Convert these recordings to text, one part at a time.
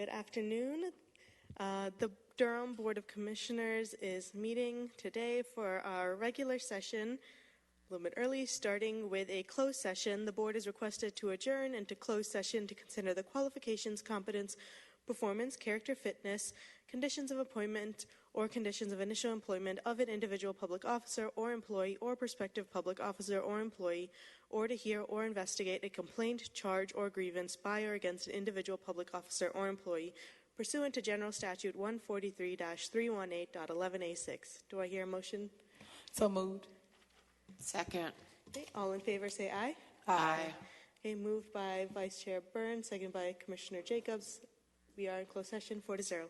Good afternoon. The Durham Board of Commissioners is meeting today for our regular session, a little bit early, starting with a closed session. The board is requested to adjourn into closed session to consider the qualifications, competence, performance, character, fitness, conditions of appointment, or conditions of initial employment of an individual public officer or employee or prospective public officer or employee, or to hear or investigate a complaint, charge, or grievance by or against an individual public officer or employee pursuant to General Statute 143-318.11a6. Do I hear a motion? So moved. Second. Okay, all in favor say aye. Aye. Okay, moved by Vice Chair Burns, seconded by Commissioner Jacobs. We are in closed session 4-0. Thank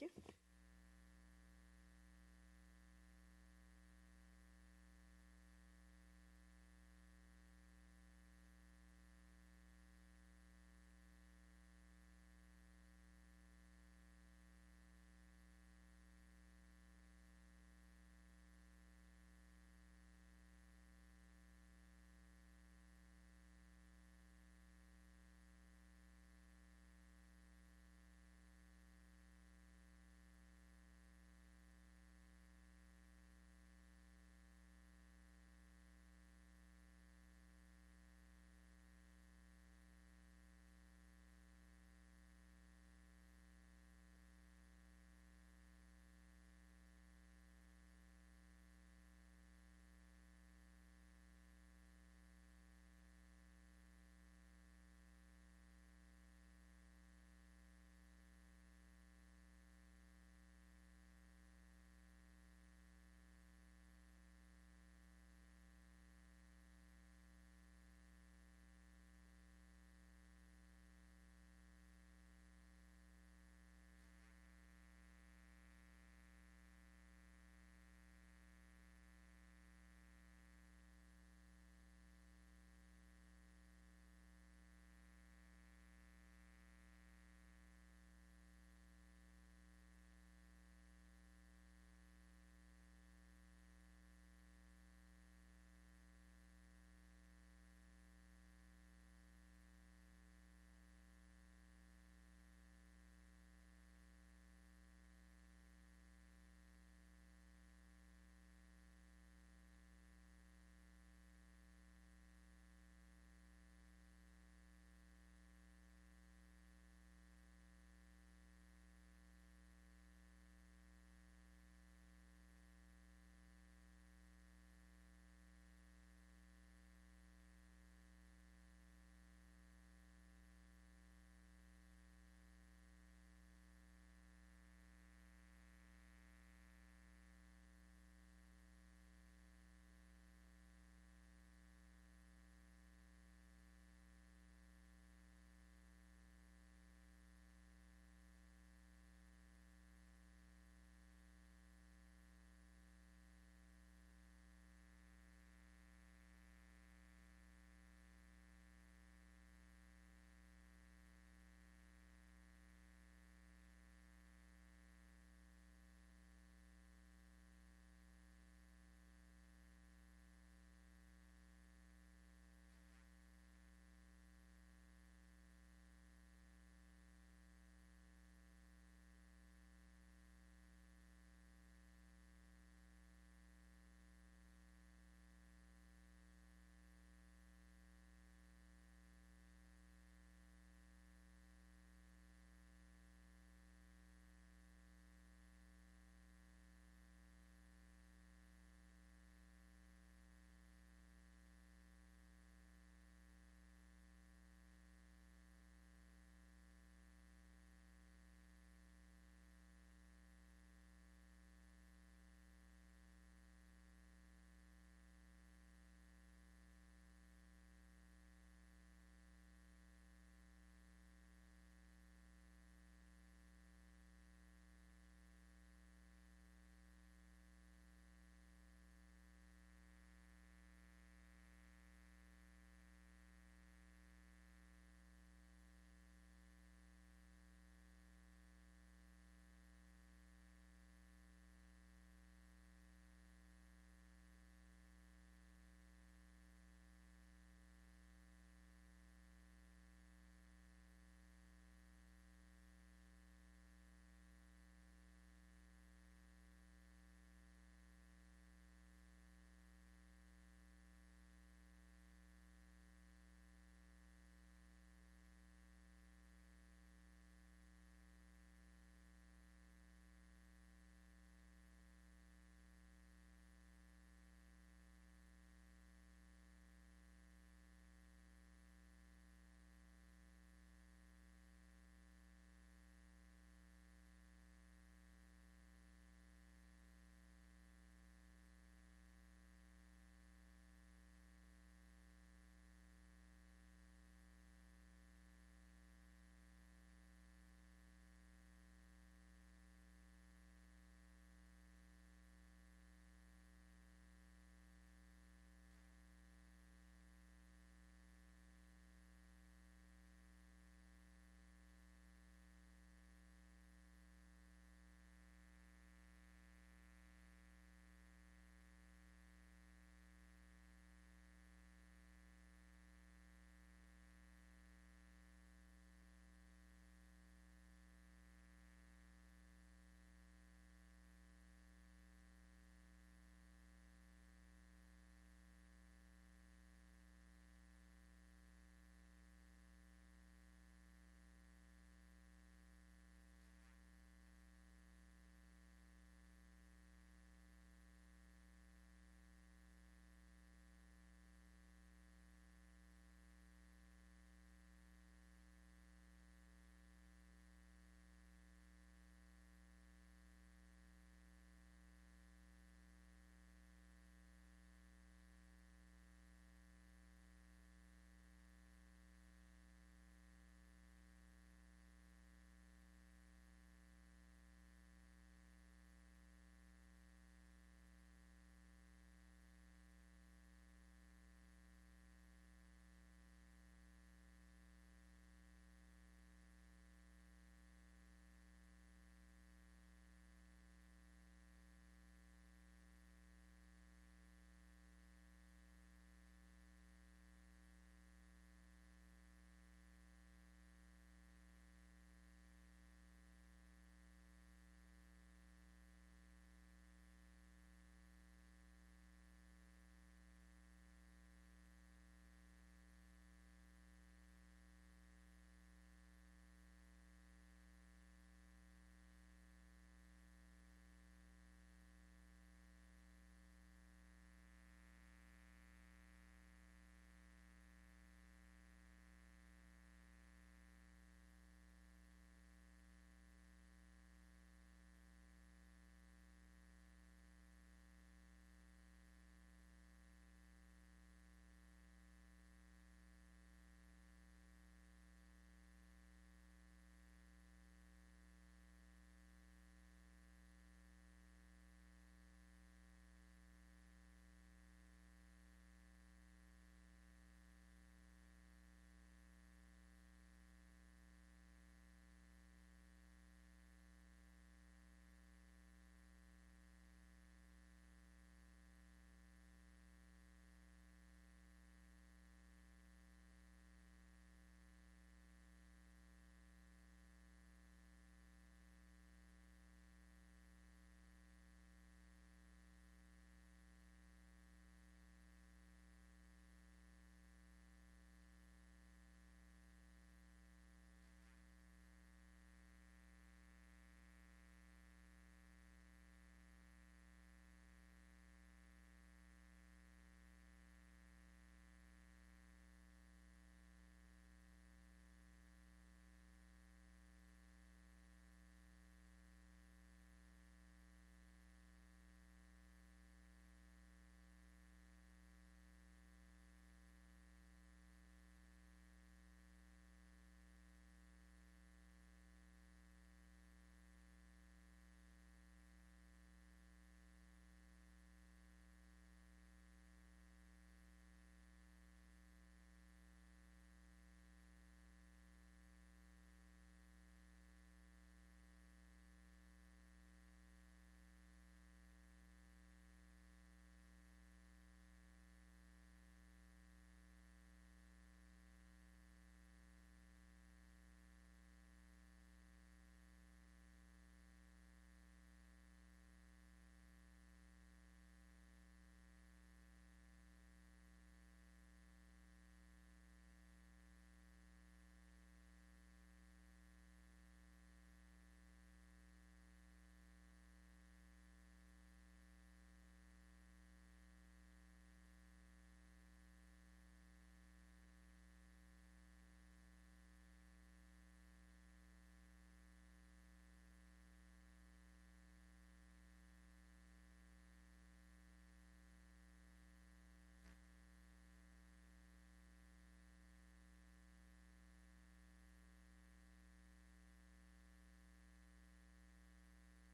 you.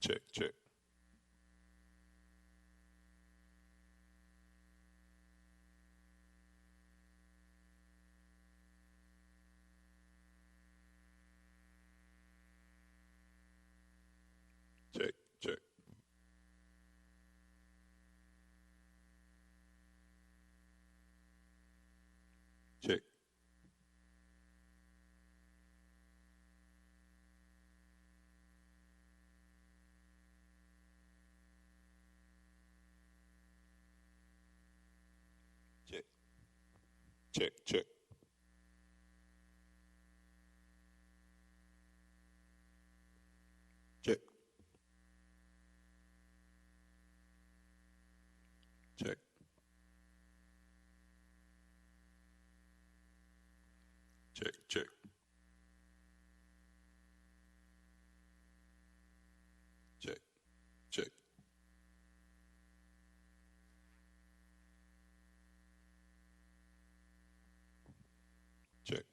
Check, check. Check, check. Check. Check. Check, check. Check. Check. Check, check. Check, check. Check.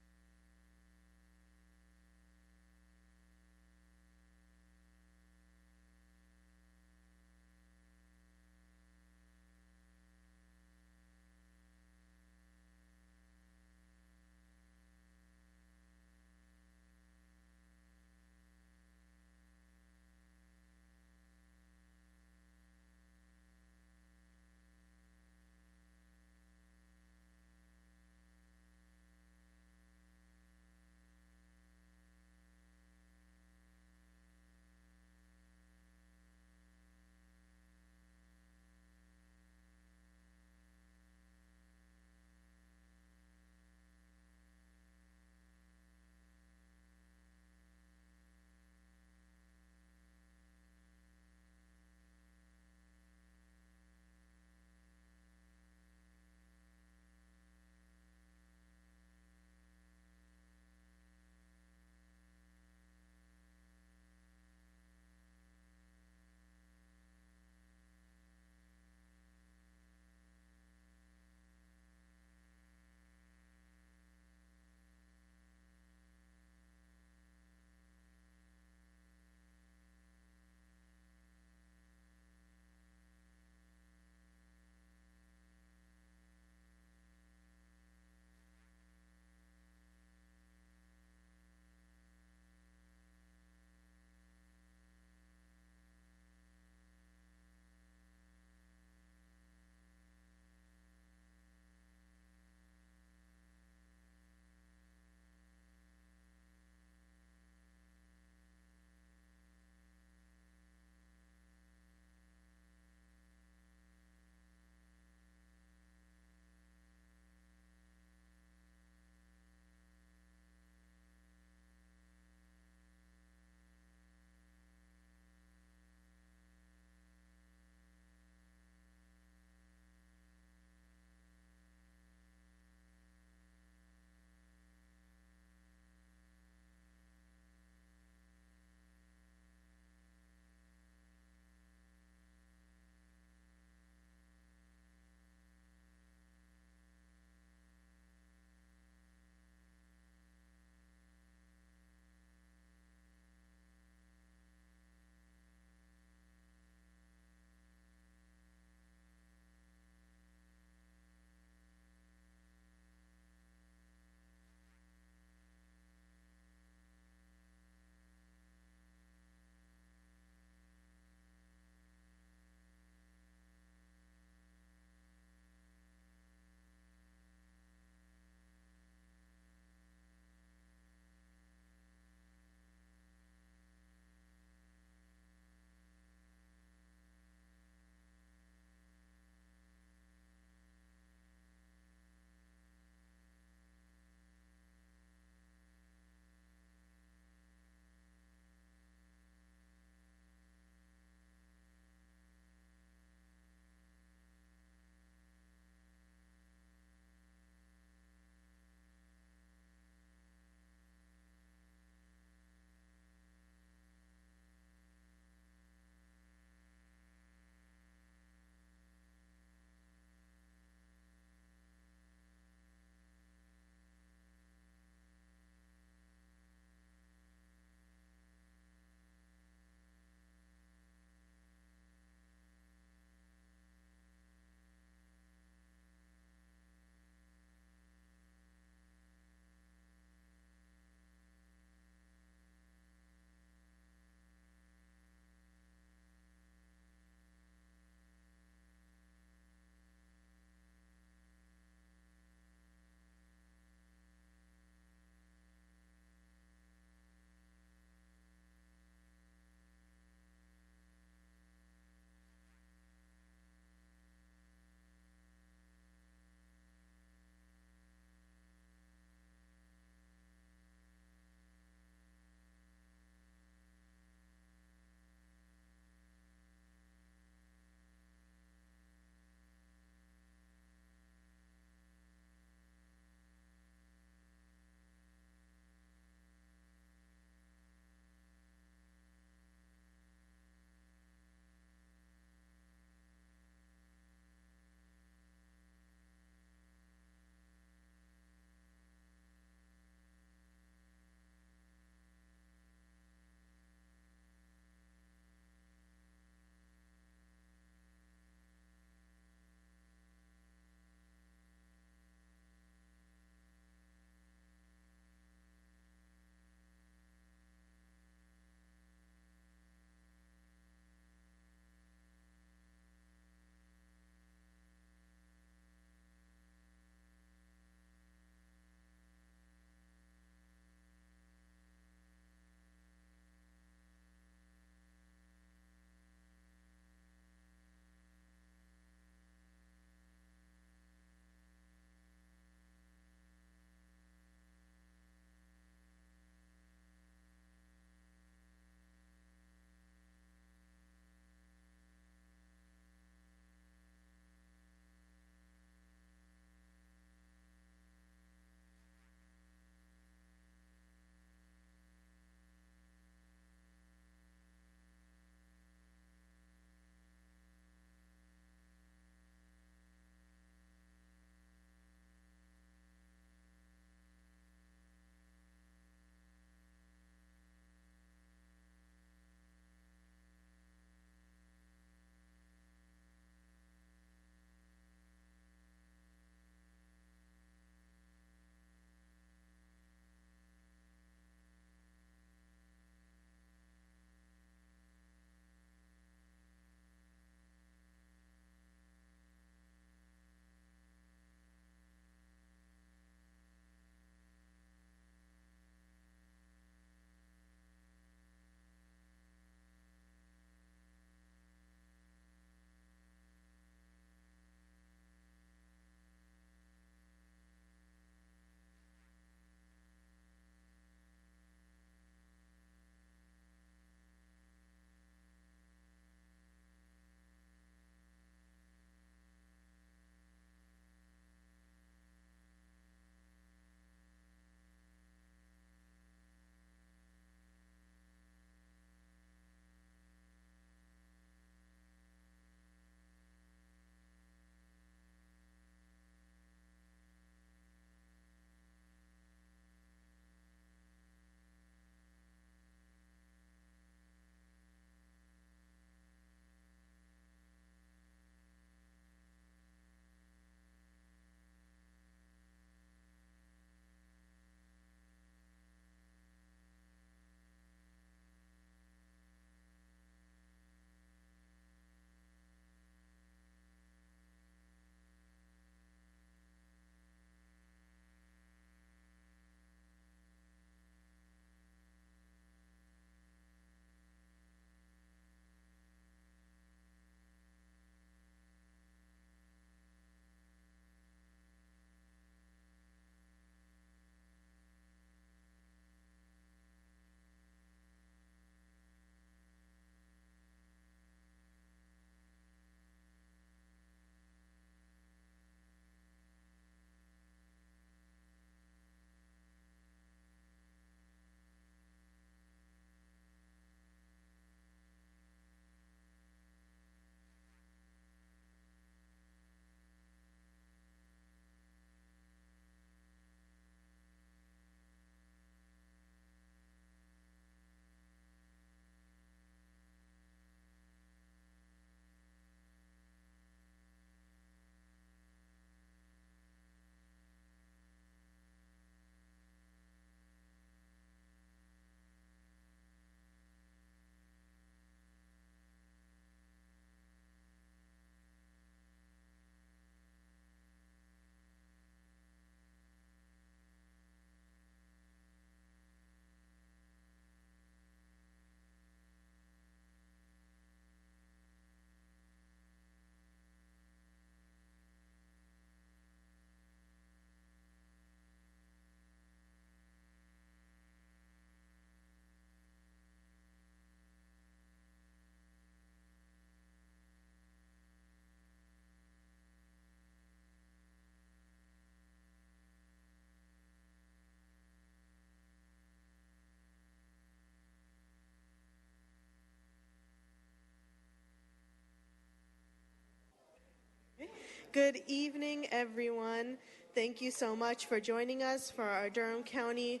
Good evening, everyone. Thank you so much for joining us for our Durham County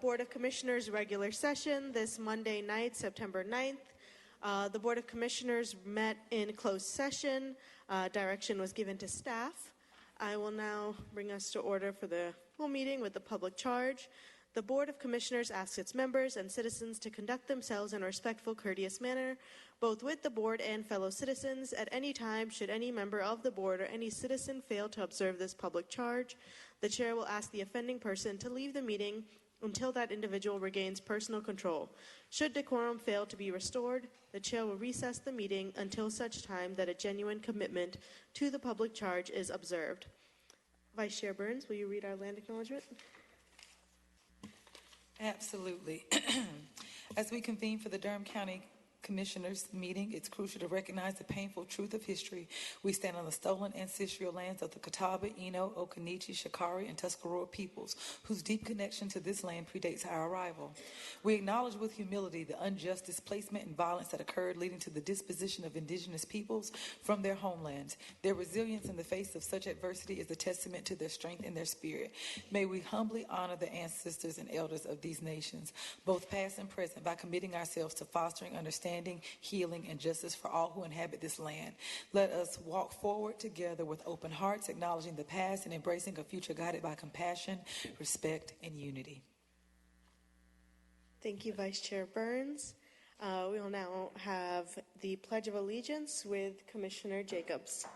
Board of Commissioners regular session this Monday night, September 9th. The Board of Commissioners met in closed session. Direction was given to staff. I will now bring us to order for the full meeting with the public charge. The Board of Commissioners asks its members and citizens to conduct themselves in a respectful, courteous manner, both with the Board and fellow citizens. At any time, should any member of the Board or any citizen fail to observe this public charge, the Chair will ask the offending person to leave the meeting until that individual regains personal control. Should decorum fail to be restored, the Chair will recess the meeting until such time that a genuine commitment to the public charge is observed. Vice Chair Burns, will you read our land acknowledgement? Absolutely. As we convene for the Durham County Commissioners meeting, it's crucial to recognize the painful truth of history. We stand on the stolen ancestral lands of the Catawba, Eno, Occaneechi, Shakari, and Tuscarora peoples, whose deep connection to this land predates our arrival. We acknowledge with humility the unjust displacement and violence that occurred, leading to the disposition of indigenous peoples from their homelands. Their resilience in the face of such adversity is a testament to their strength and their spirit. May we humbly honor the ancestors and elders of these nations, both past and present, by committing ourselves to fostering understanding, healing, and justice for all who inhabit this land. Let us walk forward together with open hearts, acknowledging the past and embracing a future guided by compassion, respect, and unity. Thank you, Vice Chair Burns. We will now have the Pledge of Allegiance with Commissioner Jacobs.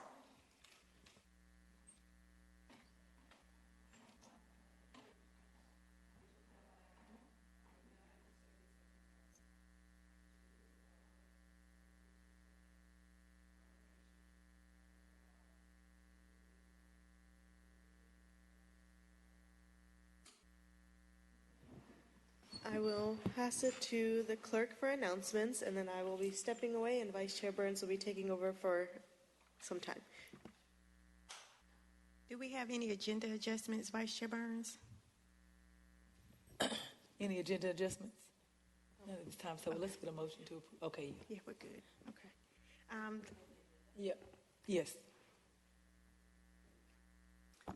I will pass it to the clerk for announcements, and then I will be stepping away, and Vice Chair Burns will be taking over for some time. Do we have any agenda adjustments, Vice Chair Burns? Any agenda adjustments? None at this time, so let's get a motion to approve. Okay. Yeah, we're good. Okay. Yeah. Yes.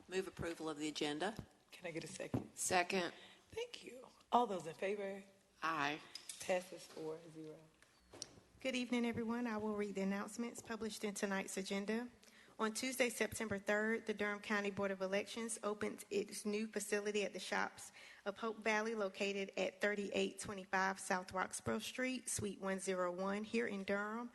Move approval of the agenda. Can I get a second? Second. Thank you. All those in favor? Aye. Passes 4-0. Good evening, everyone. I will read the announcements published in tonight's agenda. On Tuesday, September 3rd, the Durham County Board of Elections opened its new facility at the Shops of Hope Valley, located at 3825 South Roxborough Street, Suite 101, here in Durham.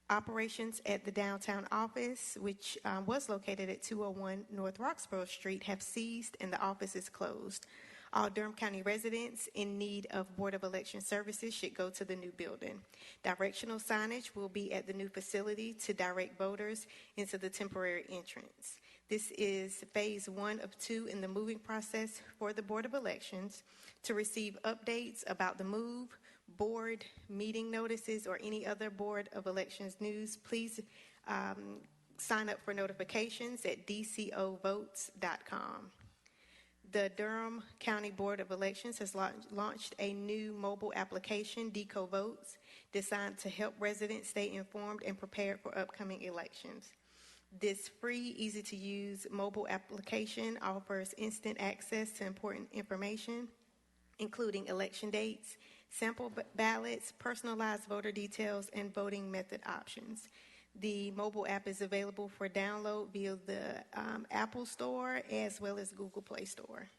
Operations at the downtown office, which was located at 201 North Roxborough Street, have ceased and the office is closed. All Durham County residents in need of Board of Election services should go to the new building. Directional signage will be at the new facility to direct voters into the temporary entrance. This is phase 1 of 2 in the moving process for the Board of Elections. To receive updates about the move, board, meeting notices, or any other Board of Elections news, please sign up for notifications at dcovotes.com. The Durham County Board of Elections has launched a new mobile application, Deco Votes, designed to help residents stay informed and prepared for upcoming elections. This free, easy-to-use mobile application offers instant access to important information, including election dates, sample ballots, personalized voter details, and voting method options. The mobile app is available for download via the Apple Store as well as Google Play Store.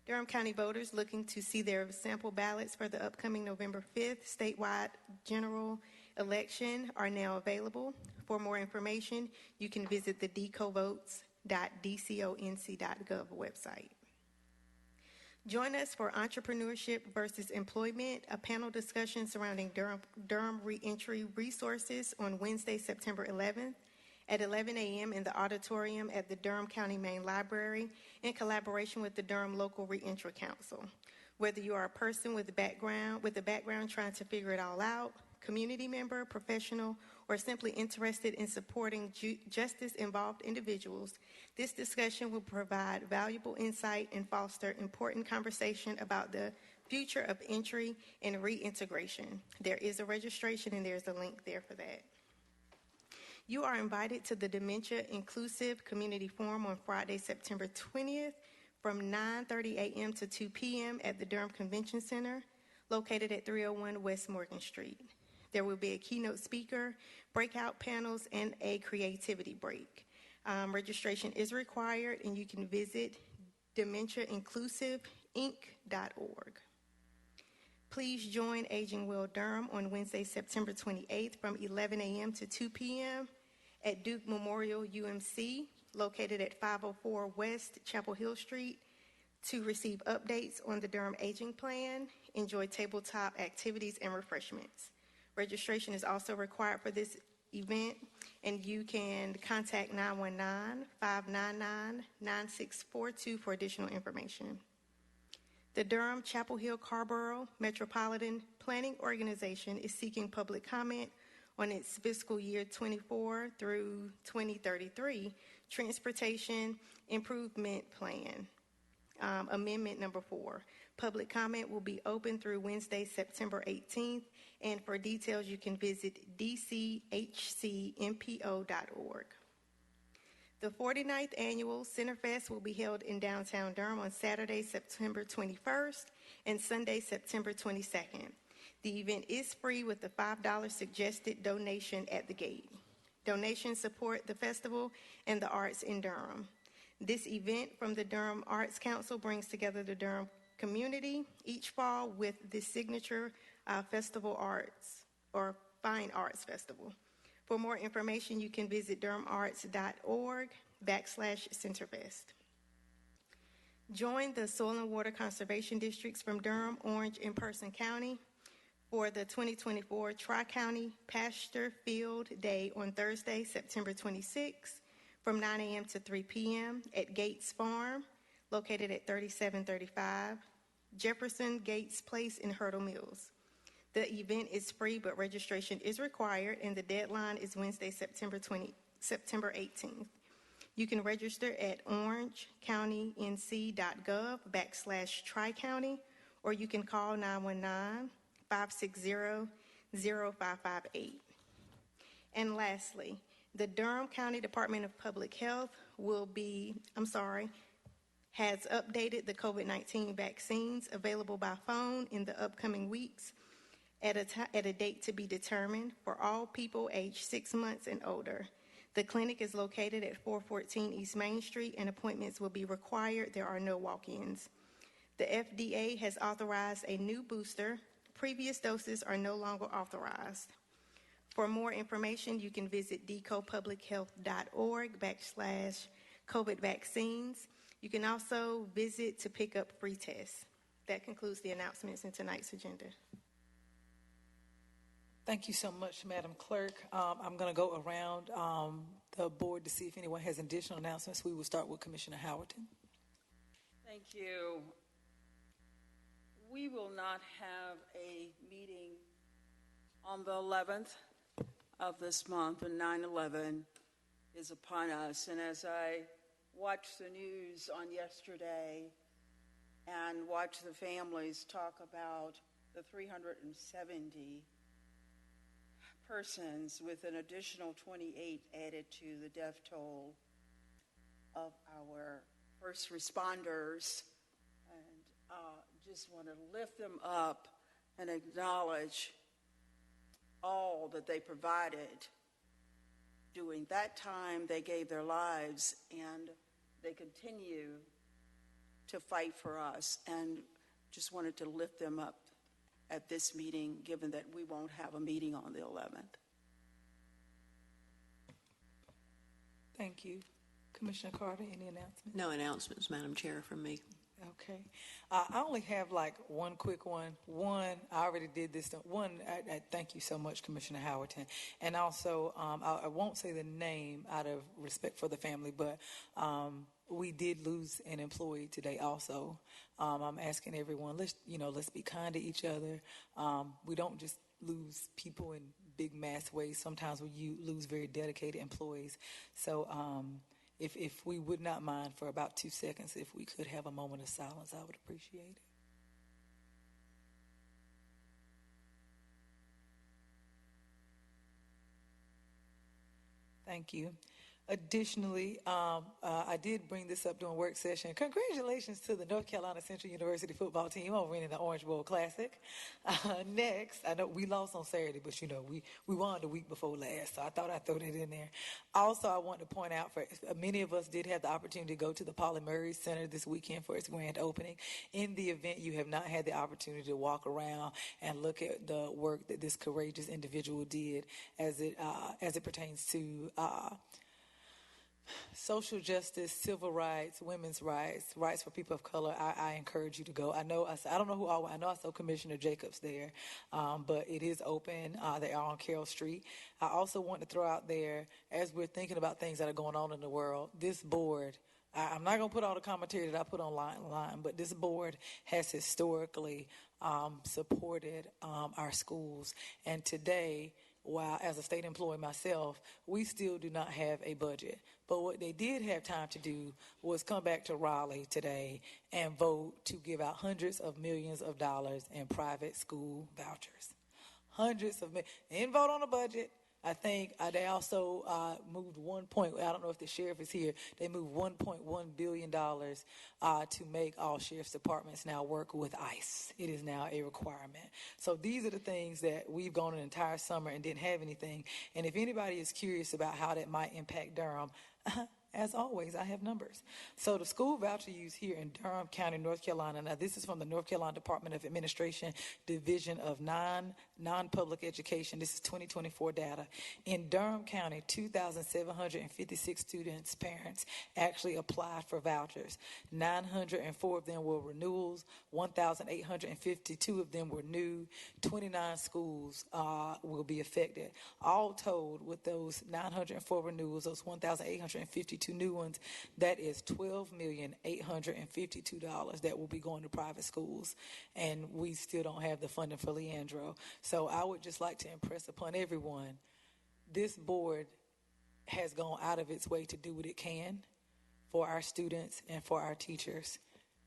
Durham County voters looking to see their sample ballots for the upcoming November 5th statewide general election are now available. For more information, you can visit the decovotes.dconc.gov website. Join us for Entrepreneurship versus Employment, a panel discussion surrounding Durham reentry resources on Wednesday, September 11th at 11 a.m. in the auditorium at the Durham County Main Library in collaboration with the Durham Local Reentry Council. Whether you are a person with a background trying to figure it all out, community member, professional, or simply interested in supporting justice-involved individuals, this discussion will provide valuable insight and foster important conversation about the future of entry and reintegration. There is a registration and there's a link there for that. You are invited to the Dementia Inclusive Community Forum on Friday, September 20th from 9:30 a.m. to 2 p.m. at the Durham Convention Center, located at 301 West Morgan Street. There will be a keynote speaker, breakout panels, and a creativity break. Registration is required, and you can visit dementiainclusiveinc.org. Please join Aging Well Durham on Wednesday, September 28th from 11 a.m. to 2 p.m. at Duke Memorial UMC, located at 504 West Chapel Hill Street, to receive updates on the Durham Aging Plan, enjoy tabletop activities and refreshments. Registration is also required for this event, and you can contact 919-599-9642 for additional information. The Durham Chapel Hill Carborough Metropolitan Planning Organization is seeking public comment on its fiscal year 24 through 2033 Transportation Improvement Plan, Amendment Number 4. Public comment will be open through Wednesday, September 18th, and for details you can visit dchcmpo.org. The 49th Annual Centerfest will be held in downtown Durham on Saturday, September 21st and Sunday, September 22nd. The event is free with a $5 suggested donation at the gate. Donations support the festival and the arts in Durham. This event from the Durham Arts Council brings together the Durham community each fall with the signature festival arts or Fine Arts Festival. For more information, you can visit durhamarts.org/Centerfest. Join the Soil and Water Conservation Districts from Durham, Orange, and Person County for the 2024 Tri-County Pasture Field Day on Thursday, September 26th from 9 a.m. to 3 p.m. at Gates Farm, located at 3735 Jefferson Gates Place in Hurdle Mills. The event is free, but registration is required, and the deadline is Wednesday, September 18th. You can register at orangecounty.nc.gov/Tri-County, or you can call 919-560-0558. And lastly, the Durham County Department of Public Health has updated the COVID-19 vaccines available by phone in the upcoming weeks at a date to be determined for all people aged 6 months and older. The clinic is located at 414 East Main Street, and appointments will be required. There are no walk-ins. The FDA has authorized a new booster. Previous doses are no longer authorized. For more information, you can visit decopublichealth.org/COVID vaccines. You can also visit to pick up free tests. That concludes the announcements in tonight's agenda. Thank you so much, Madam Clerk. I'm going to go around the board to see if anyone has additional announcements. We will start with Commissioner Howerton. Thank you. We will not have a meeting on the 11th of this month, and 9/11 is upon us. And as I watched the news on yesterday and watched the families talk about the 370 persons with an additional 28 added to the death toll of our first responders, and just want to lift them up and acknowledge all that they provided during that time. They gave their lives, and they continue to fight for us, and just wanted to lift them up at this meeting, given that we won't have a meeting on the 11th. Thank you. Commissioner Carter, any announcements? No announcements, Madam Chair, from me. Okay. I only have like one quick one. One, I already did this. One, I thank you so much, Commissioner Howerton. And also, I won't say the name out of respect for the family, but we did lose an employee today also. I'm asking everyone, let's be kind to each other. We don't just lose people in big mass ways. Sometimes we lose very dedicated employees. So if we would not mind for about 2 seconds, if we could have a moment of silence, I would appreciate it. Thank you. Additionally, I did bring this up during work session. Congratulations to the North Carolina Central University football team on winning the Orange Bowl Classic. Next, I know we lost on Saturday, but we won the week before last, so I thought I'd throw that in there. Also, I want to point out for many of us did have the opportunity to go to the Pauli Murray Center this weekend for its grand opening. In the event you have not had the opportunity to walk around and look at the work that this courageous individual did as it pertains to social justice, civil rights, women's rights, rights for people of color, I encourage you to go. I know I don't know who all. I know I saw Commissioner Jacobs there, but it is open. They are on Carroll Street. I also want to throw out there, as we're thinking about things that are going on in the world, this board. I'm not going to put all the commentary that I put online, but this board has historically supported our schools, and today, while as a state employee myself, we still do not have a budget. But what they did have time to do was come back to Raleigh today and vote to give out hundreds of millions of dollars in private school vouchers. Hundreds of millions. They didn't vote on the budget. I think they also moved I don't know if the sheriff is here, they moved $1.1 billion to make all sheriff's departments now work with ICE. It is now a requirement. So these are the things that we've gone an entire summer and didn't have anything. And if anybody is curious about how that might impact Durham, as always, I have numbers. So the school voucher use here in Durham County, North Carolina. Now, this is from the North Carolina Department of Administration, Division of Non-Public Education. This is 2024 data. In Durham County, 2,756 students' parents actually applied for vouchers. 904 of them were renewals. 1,852 of them were new. 29 schools will be affected. All told, with those 904 renewals, those 1,852 new ones, that is $12,852 that will be going to private schools, and we still don't have the funding for Leandro. So I would just like to impress upon everyone, this board has gone out of its way to do what it can for our students and for our teachers.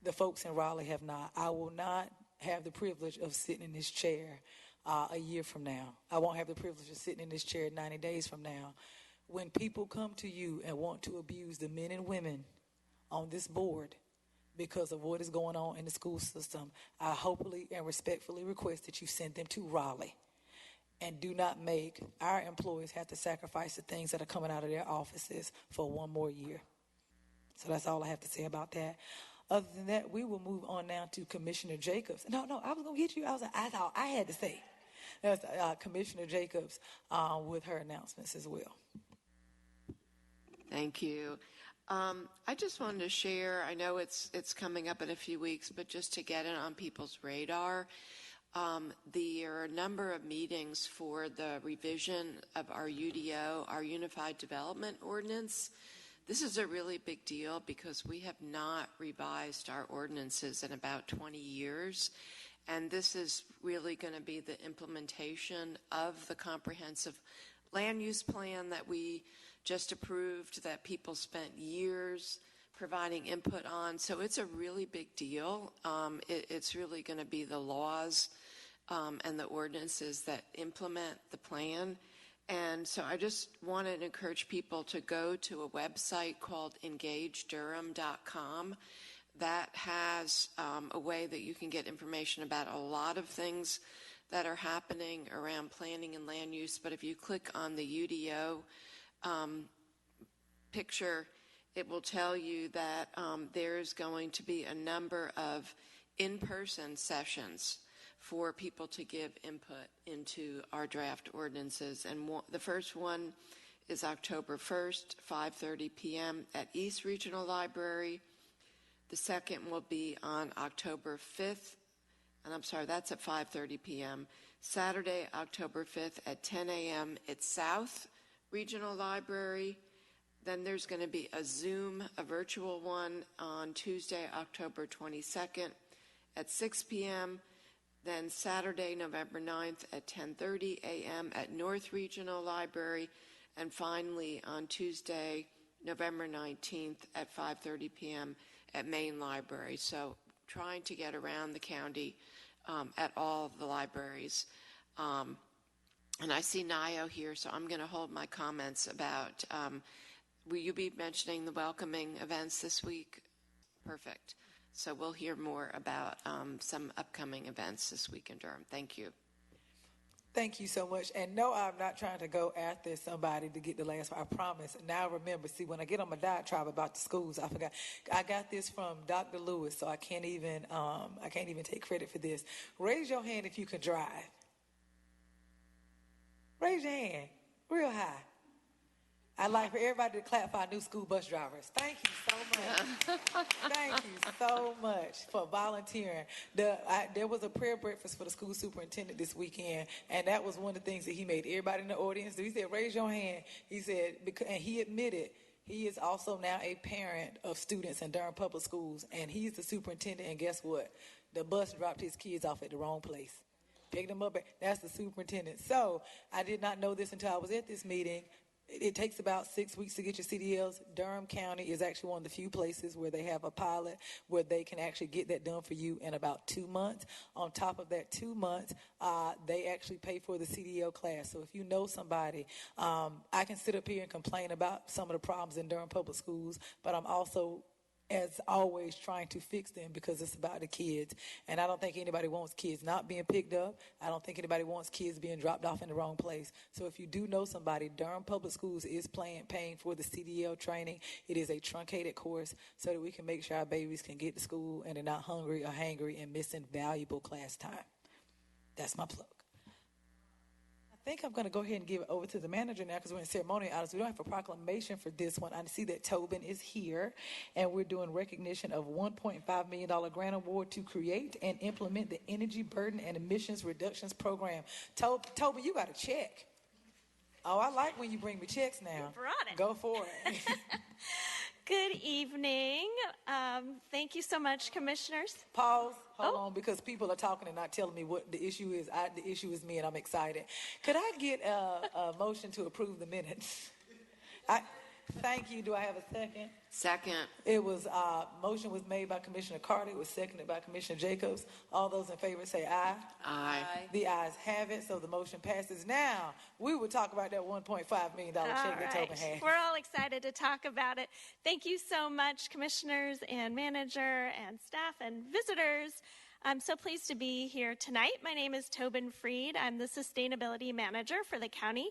The folks in Raleigh have not. I will not have the privilege of sitting in this chair a year from now. I won't have the privilege of sitting in this chair 90 days from now. When people come to you and want to abuse the men and women on this board because of what is going on in the school system, I hopefully and respectfully request that you send them to Raleigh and do not make our employees have to sacrifice the things that are coming out of their offices for one more year. So that's all I have to say about that. Other than that, we will move on now to Commissioner Jacobs. No, I was going to get you. I thought I had to say. That's Commissioner Jacobs with her announcements as well. Thank you. I just wanted to share, I know it's coming up in a few weeks, but just to get it on people's radar, there are a number of meetings for the revision of our UDO, our Unified Development Ordinance. This is a really big deal because we have not revised our ordinances in about 20 years. And this is really going to be the implementation of the comprehensive land use plan that we just approved, that people spent years providing input on. So it's a really big deal. It's really going to be the laws and the ordinances that implement the plan. And so I just want to encourage people to go to a website called engagedurham.com. That has a way that you can get information about a lot of things that are happening around planning and land use. But if you click on the UDO picture, it will tell you that there's going to be a number of in-person sessions for people to give input into our draft ordinances. And the first one is October 1st, 5:30 p.m. at East Regional Library. The second will be on October 5th, and I'm sorry, that's at 5:30 p.m. Saturday, October 5th at 10 a.m. at South Regional Library. Then there's going to be a virtual one on Tuesday, October 22nd at 6 p.m. Then Saturday, November 9th at 10:30 a.m. at North Regional Library. And finally, on Tuesday, November 19th at 5:30 p.m. at Main Library. So trying to get around the county at all of the libraries. And I see Nayo here, so I'm going to hold my comments about, will you be mentioning the welcoming events this week? Perfect. So we'll hear more about some upcoming events this week in Durham. Thank you. Thank you so much. And no, I'm not trying to go after somebody to get the last one. I promise. Now remember, see, when I get on my diatribe about the schools, I forgot. I got this from Dr. Lewis, so I can't even take credit for this. Raise your hand if you can drive. Raise your hand real high. I'd like for everybody to clap for our new school bus drivers. Thank you so much. Thank you so much for volunteering. There was a prayer breakfast for the school superintendent this weekend, and that was one of the things that he made everybody in the audience do. He said, raise your hand. He said, and he admitted he is also now a parent of students in Durham Public Schools, and he's the superintendent, and guess what? The bus dropped his kids off at the wrong place. Picked them up. That's the superintendent. So I did not know this until I was at this meeting. It takes about 6 weeks to get your CDLs. Durham County is actually one of the few places where they have a pilot where they can actually get that done for you in about 2 months. On top of that 2 months, they actually pay for the CDL class. So if you know somebody, I can sit up here and complain about some of the problems in Durham Public Schools, but I'm also, as always, trying to fix them because it's about the kids. And I don't think anybody wants kids not being picked up. I don't think anybody wants kids being dropped off in the wrong place. So if you do know somebody, Durham Public Schools is paying for the CDL training. It is a truncated course so that we can make sure our babies can get to school and they're not hungry or hangry and missing valuable class time. That's my plug. I think I'm going to go ahead and give it over to the manager now because we're in ceremonial items. We don't have a proclamation for this one. I see that Tobin is here, and we're doing recognition of $1.5 million grant award to create and implement the Energy Burden and Emissions Reductions Program. Tobin, you got a check. Oh, I like when you bring me checks now. You brought it. Go for it. Good evening. Thank you so much, Commissioners. Pause. Hold on, because people are talking and not telling me what the issue is. The issue is me, and I'm excited. Could I get a motion to approve the minutes? Thank you. Do I have a second? Second. It was motion was made by Commissioner Carter. It was seconded by Commissioner Jacobs. All those in favor say aye. Aye. The ayes have it, so the motion passes. Now we will talk about that $1.5 million check that Tobin had. We're all excited to talk about it. Thank you so much, Commissioners and Manager and staff and visitors. I'm so pleased to be here tonight. My name is Tobin Freed. I'm the Sustainability Manager for the county.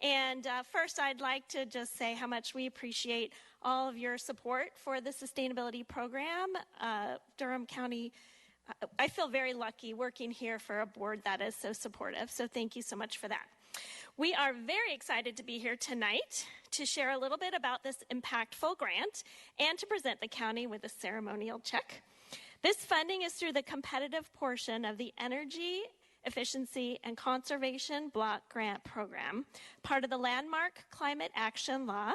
And first, I'd like to just say how much we appreciate all of your support for the sustainability program. Durham County, I feel very lucky working here for a board that is so supportive. So thank you so much for that. We are very excited to be here tonight to share a little bit about this impactful grant and to present the county with a ceremonial check. This funding is through the competitive portion of the Energy Efficiency and Conservation Block Grant Program, part of the Landmark Climate Action Law,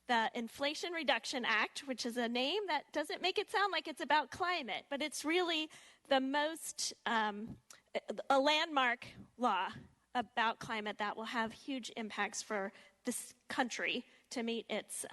the Inflation Reduction Act, which is a name that doesn't make it sound like it's about climate, but it's really the most, a landmark law about climate that will have huge impacts for this country to meet its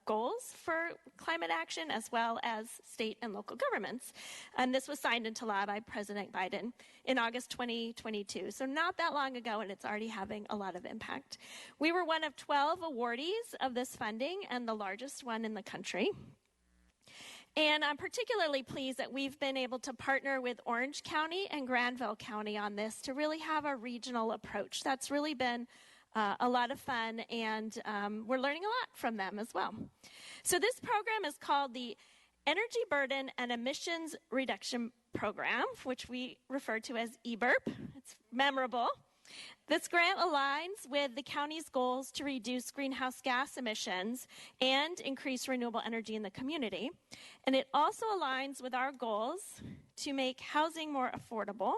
goals for climate action as well as state and local governments. And this was signed into law by President Biden in August 2022. So not that long ago, and it's already having a lot of impact. We were one of 12 awardees of this funding and the largest one in the country. And I'm particularly pleased that we've been able to partner with Orange County and Granville County on this to really have a regional approach. That's really been a lot of fun, and we're learning a lot from them as well. So this program is called the Energy Burden and Emissions Reduction Program, which we refer to as EBURP. It's memorable. This grant aligns with the county's goals to reduce greenhouse gas emissions and increase renewable energy in the community. And it also aligns with our goals to make housing more affordable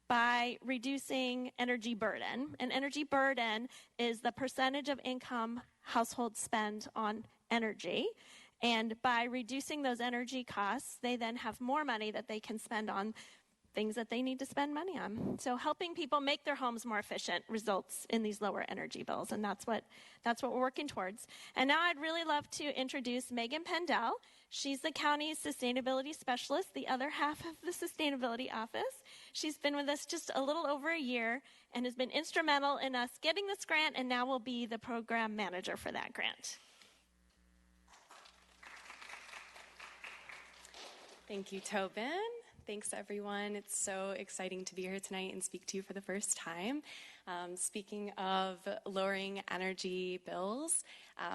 by reducing energy burden. And energy burden is the percentage of income households spend on energy. And by reducing those energy costs, they then have more money that they can spend on things that they need to spend money on. So helping people make their homes more efficient results in these lower energy bills, and that's what we're working towards. And now I'd really love to introduce Megan Pendell. She's the county's sustainability specialist, the other half of the sustainability office. She's been with us just a little over a year and has been instrumental in us getting this grant, and now will be the program manager for that grant. Thank you, Tobin. Thanks, everyone. It's so exciting to be here tonight and speak to you for the first time. Speaking of lowering energy bills,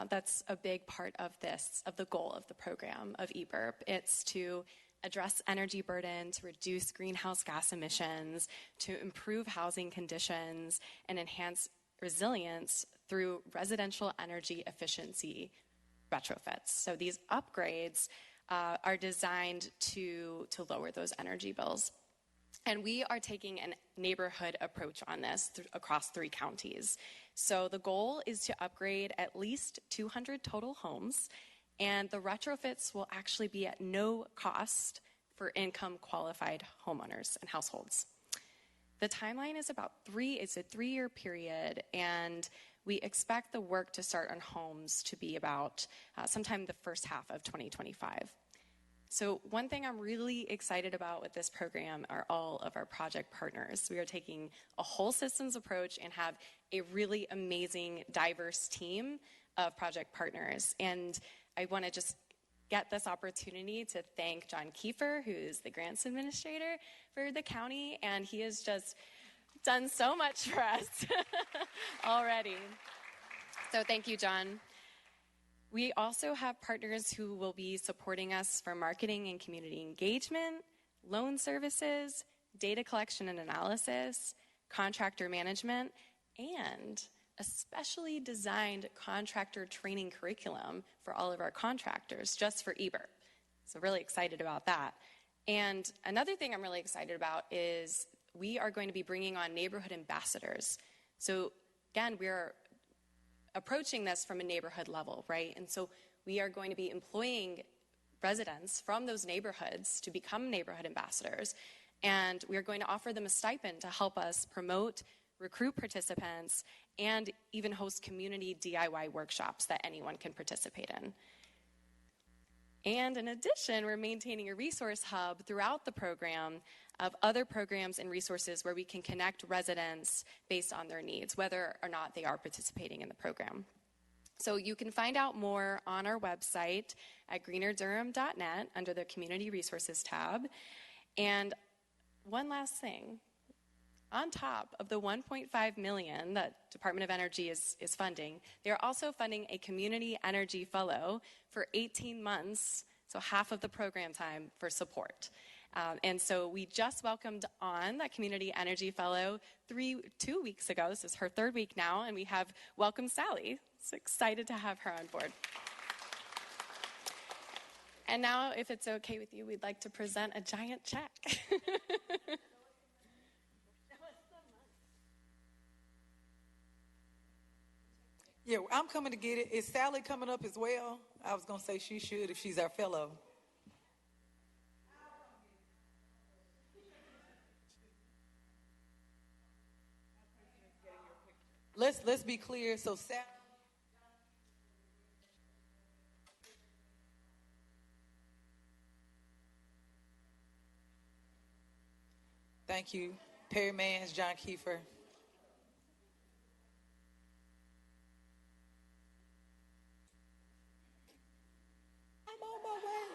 that's a big part of the goal of the program of eBurp. It's to address energy burden, to reduce greenhouse gas emissions, to improve housing conditions, and enhance resilience through residential energy efficiency retrofits. So these upgrades are designed to lower those energy bills. And we are taking a neighborhood approach on this across 3 counties. So the goal is to upgrade at least 200 total homes, and the retrofits will actually be at no cost for income-qualified homeowners and households. The timeline is it's a 3-year period, and we expect the work to start on homes to be about sometime the first half of 2025. So one thing I'm really excited about with this program are all of our project partners. We are taking a whole systems approach and have a really amazing, diverse team of project partners. And I want to just get this opportunity to thank John Kiefer, who's the grants administrator for the county, and he has just done so much for us already. So thank you, John. We also have partners who will be supporting us for marketing and community engagement, loan services, data collection and analysis, contractor management, and a specially designed contractor training curriculum for all of our contractors, just for eBurp. So really excited about that. And another thing I'm really excited about is we are going to be bringing on neighborhood ambassadors. So again, we're approaching this from a neighborhood level, right? And so we are going to be employing residents from those neighborhoods to become neighborhood ambassadors. And we are going to offer them a stipend to help us promote, recruit participants, and even host community DIY workshops that anyone can participate in. And in addition, we're maintaining a resource hub throughout the program of other programs and resources where we can connect residents based on their needs, whether or not they are participating in the program. So you can find out more on our website at greenerdurham.net under the Community Resources tab. And one last thing, on top of the $1.5 million that Department of Energy is funding, they are also funding a Community Energy Fellow for 18 months, so half of the program time for support. And so we just welcomed on that Community Energy Fellow 2 weeks ago. This is her 3rd week now, and we have welcomed Sally. So excited to have her on board. And now, if it's okay with you, we'd like to present a giant check. Yeah, I'm coming to get it. Is Sally coming up as well? I was going to say she should if she's our fellow. Let's be clear. So Sally. Thank you. Perry Mans, John Kiefer. I'm on my way.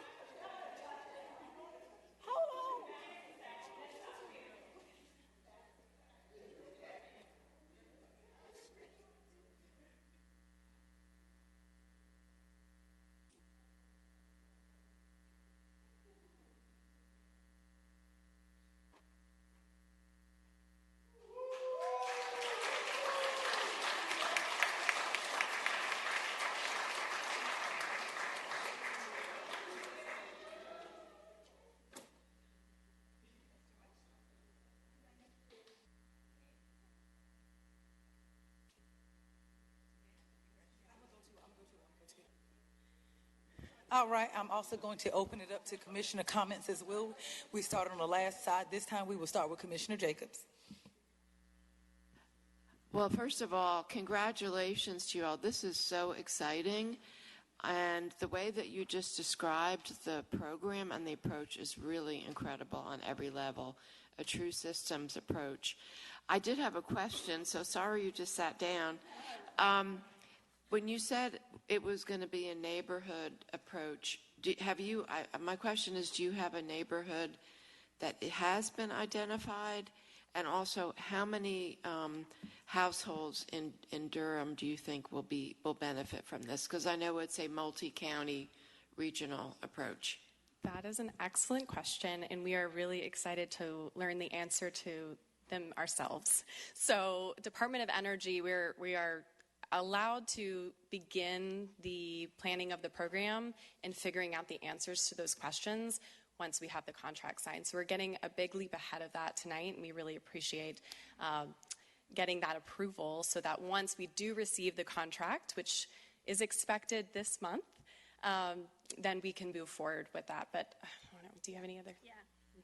Hold on. All right, I'm also going to open it up to commissioner comments as well. We started on the last side. This time we will start with Commissioner Jacobs. Well, first of all, congratulations to you all. This is so exciting. And the way that you just described the program and the approach is really incredible on every level, a true systems approach. I did have a question, so sorry you just sat down. When you said it was going to be a neighborhood approach, my question is, do you have a neighborhood that it has been identified? And also, how many households in Durham do you think will benefit from this? Because I know it's a multi-county regional approach. That is an excellent question, and we are really excited to learn the answer to them ourselves. So, Department of Energy, we are allowed to begin the planning of the program and figuring out the answers to those questions once we have the contract signed. So we're getting a big leap ahead of that tonight, and we really appreciate getting that approval so that once we do receive the contract, which is expected this month, then we can move forward with that. But I don't know, do you have any other? Yeah.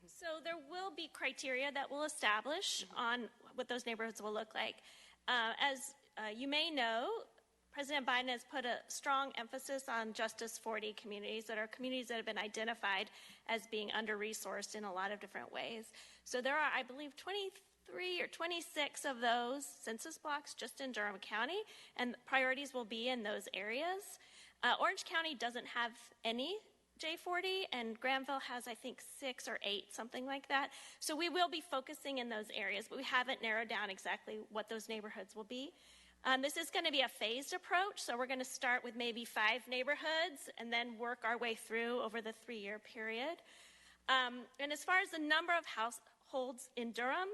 So there will be criteria that we'll establish on what those neighborhoods will look like. As you may know, President Biden has put a strong emphasis on Justice 40 communities that are communities that have been identified as being under-resourced in a lot of different ways. So there are, I believe, 23 or 26 of those census blocks just in Durham County, and priorities will be in those areas. Orange County doesn't have any J40, and Granville has, I think, 6 or 8, something like that. So we will be focusing in those areas, but we haven't narrowed down exactly what those neighborhoods will be. This is going to be a phased approach, so we're going to start with maybe 5 neighborhoods and then work our way through over the 3-year period. And as far as the number of households in Durham,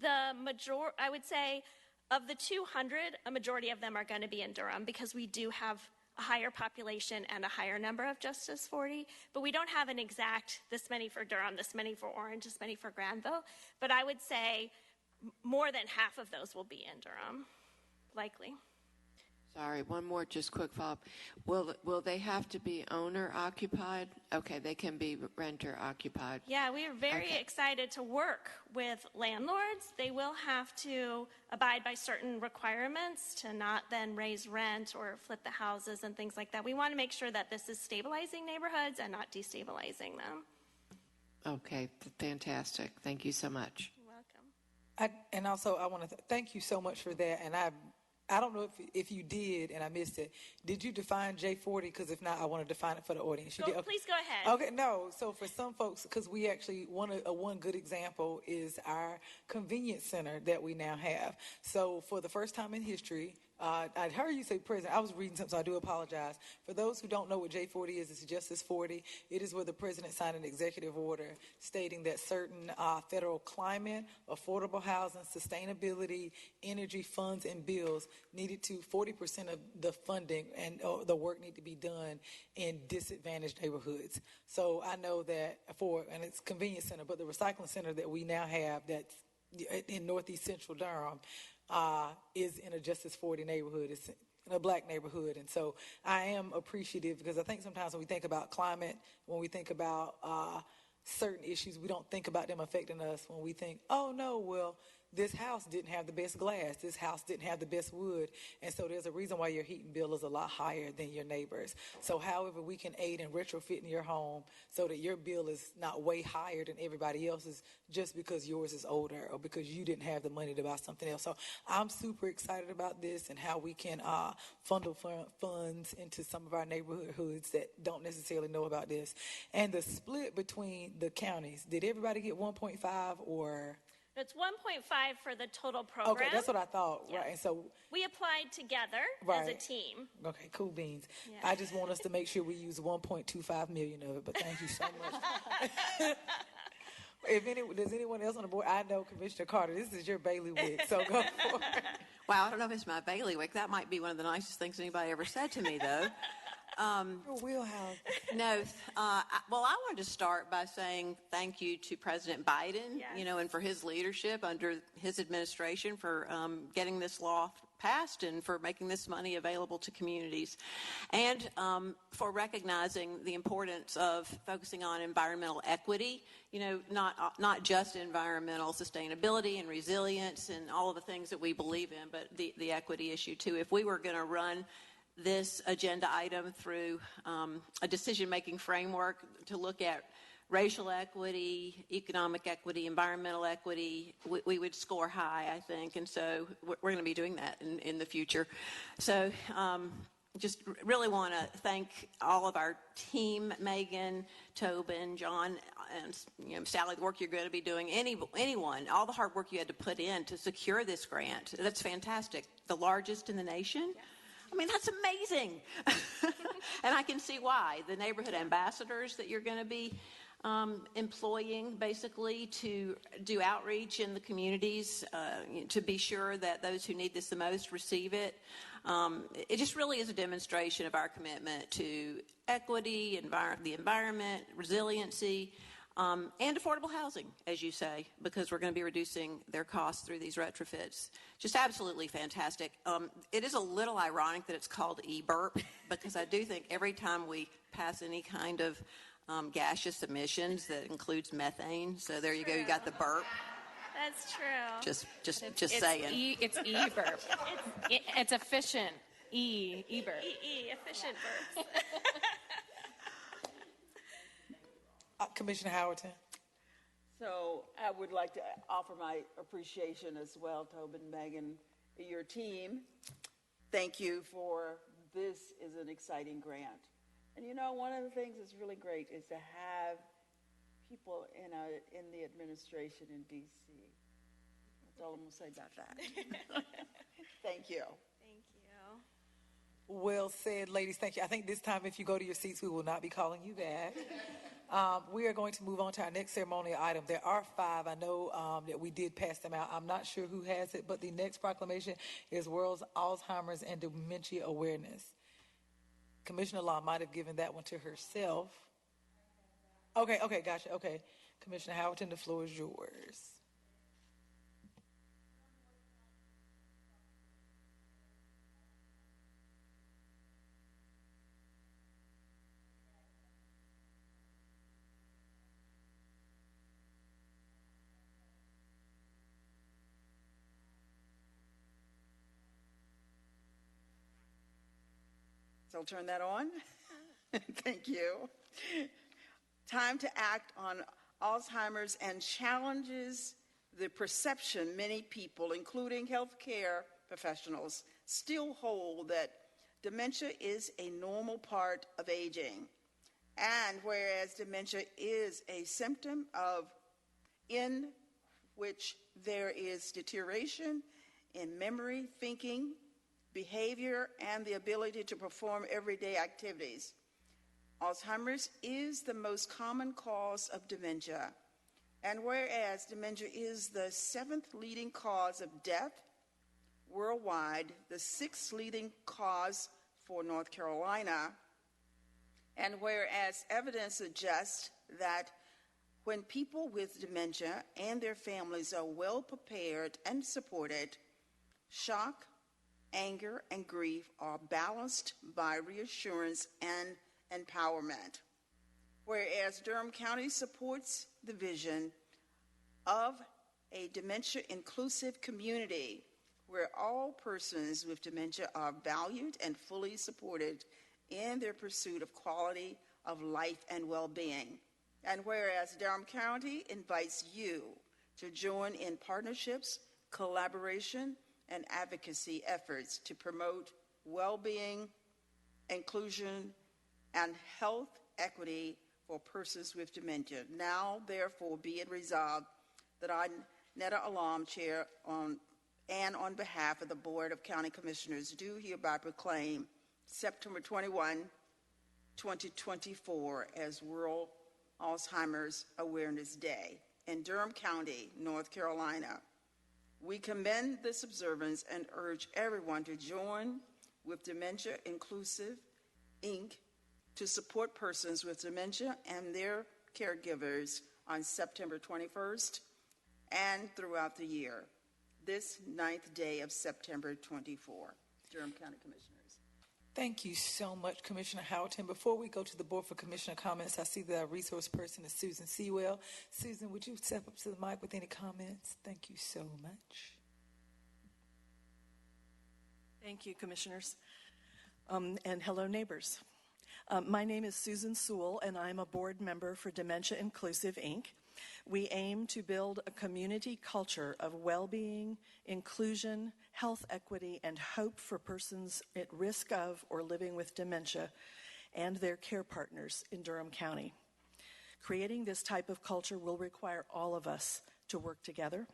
I would say of the 200, a majority of them are going to be in Durham because we do have a higher population and a higher number of Justice 40, but we don't have an exact this many for Durham, this many for Orange, this many for Granville. But I would say more than half of those will be in Durham, likely. Sorry, one more just quick follow-up. Will they have to be owner-occupied? Okay, they can be renter-occupied. Yeah, we are very excited to work with landlords. They will have to abide by certain requirements to not then raise rent or flip the houses and things like that. We want to make sure that this is stabilizing neighborhoods and not destabilizing them. Okay, fantastic. Thank you so much. You're welcome. And also, I want to thank you so much for that. And I don't know if you did and I missed it. Did you define J40? Because if not, I want to define it for the audience. You did? Okay. Please go ahead. Okay, no. So for some folks, because we actually, one good example is our convenience center that we now have. So for the first time in history, I heard you say president. I was reading something, so I do apologize. For those who don't know what J40 is, it's Justice 40. It is where the president signed an executive order stating that certain federal climate, affordable housing, sustainability, energy funds, and bills needed to 40% of the funding and the work need to be done in disadvantaged neighborhoods. So I know that and it's convenience center, but the recycling center that we now have that's in Northeast Central Durham is in a Justice 40 neighborhood. It's in a black neighborhood. And so I am appreciative because I think sometimes when we think about climate, when we think about certain issues, we don't think about them affecting us. When we think, oh, no, well, this house didn't have the best glass. This house didn't have the best wood. And so there's a reason why your heating bill is a lot higher than your neighbor's. So however we can aid in retrofitting your home so that your bill is not way higher than everybody else's just because yours is older or because you didn't have the money to buy something else. So I'm super excited about this and how we can funnel funds into some of our neighborhoods that don't necessarily know about this. And the split between the counties, did everybody get 1.5 or... It's 1.5 for the total program. Okay, that's what I thought. Yeah. Right, and so we applied together as a team. Okay, cool beans. Yeah. I just want us to make sure we use 1.25 million of it. But thank you so much. Does anyone else on the board? I know Commissioner Carter. This is your bailiwick, so go for it. Wow, I don't know if it's my bailiwick. That might be one of the nicest things anybody ever said to me, though. Your wheelhouse. No, well, I wanted to start by saying thank you to President Biden, Yes. and for his leadership under his administration for getting this law passed and for making this money available to communities, and for recognizing the importance of focusing on environmental equity, not just environmental sustainability and resilience and all of the things that we believe in, but the equity issue too. If we were going to run this agenda item through a decision-making framework to look at racial equity, economic equity, environmental equity, we would score high, I think. And so we're going to be doing that in the future. So just really want to thank all of our team, Megan, Tobin, John, and Sally, the work you're going to be doing, anyone, all the hard work you had to put in to secure this grant. That's fantastic. The largest in the nation. Yeah. I mean, that's amazing. And I can see why. The neighborhood ambassadors that you're going to be employing basically to do outreach in the communities to be sure that those who need this the most receive it. It just really is a demonstration of our commitment to equity, the environment, resiliency, and affordable housing, as you say, because we're going to be reducing their costs through these retrofits. Just absolutely fantastic. It is a little ironic that it's called e-burp, because I do think every time we pass any kind of gaseous emissions that includes methane, so there you go, you got the burp. That's true. Just saying. It's e-burp. It's efficient. E-burp. Efficient burps. Commissioner Howerton. So I would like to offer my appreciation as well, Tobin, Megan, your team. Thank you for this is an exciting grant. And one of the things that's really great is to have people in the administration in D.C. That's all I'm going to say about that. Thank you. Thank you. Well said, ladies. Thank you. I think this time, if you go to your seats, we will not be calling you back. We are going to move on to our next ceremonial item. There are 5. I know that we did pass them out. I'm not sure who has it, but the next proclamation is World Alzheimer's and Dementia Awareness. Commissioner Law might have given that one to herself. Okay, gotcha. Okay. Commissioner Howerton, the floor is yours. So I'll turn that on. Thank you. Time to act on Alzheimer's and challenges the perception many people, including healthcare professionals, still hold that dementia is a normal part of aging. And whereas dementia is a symptom in which there is deterioration in memory, thinking, behavior, and the ability to perform everyday activities. Alzheimer's is the most common cause of dementia. And whereas dementia is the 7th leading cause of death worldwide, the 6th leading cause for North Carolina, and whereas evidence suggests that when people with dementia and their families are well prepared and supported, shock, anger, and grief are balanced by reassurance and empowerment. Whereas Durham County supports the vision of a dementia-inclusive community where all persons with dementia are valued and fully supported in their pursuit of quality of life and well-being. And whereas Durham County invites you to join in partnerships, collaboration, and advocacy efforts to promote well-being, inclusion, and health equity for persons with dementia. Now, therefore, be it resolved that I, Netta Alam, Chair, on behalf of the Board of County Commissioners, do hereby proclaim September 21, 2024 as World Alzheimer's Awareness Day in Durham County, North Carolina. We commend this observance and urge everyone to join with Dementia Inclusive, Inc. to support persons with dementia and their caregivers on September 21st and throughout the year. this 9th day of September 24. Durham County Commissioners. Thank you so much, Commissioner Houghton. Before we go to the board for commissioner comments, I see that our resource person is Susan Sewell. Susan, would you step up to the mic with any comments? Thank you so much. Thank you, Commissioners. And hello, neighbors. My name is Susan Sewell, and I'm a board member for Dementia Inclusive, Inc. We aim to build a community culture of well-being, inclusion, health equity, and hope for persons at risk of or living with dementia and their care partners in Durham County. Creating this type of culture will require all of us to work together.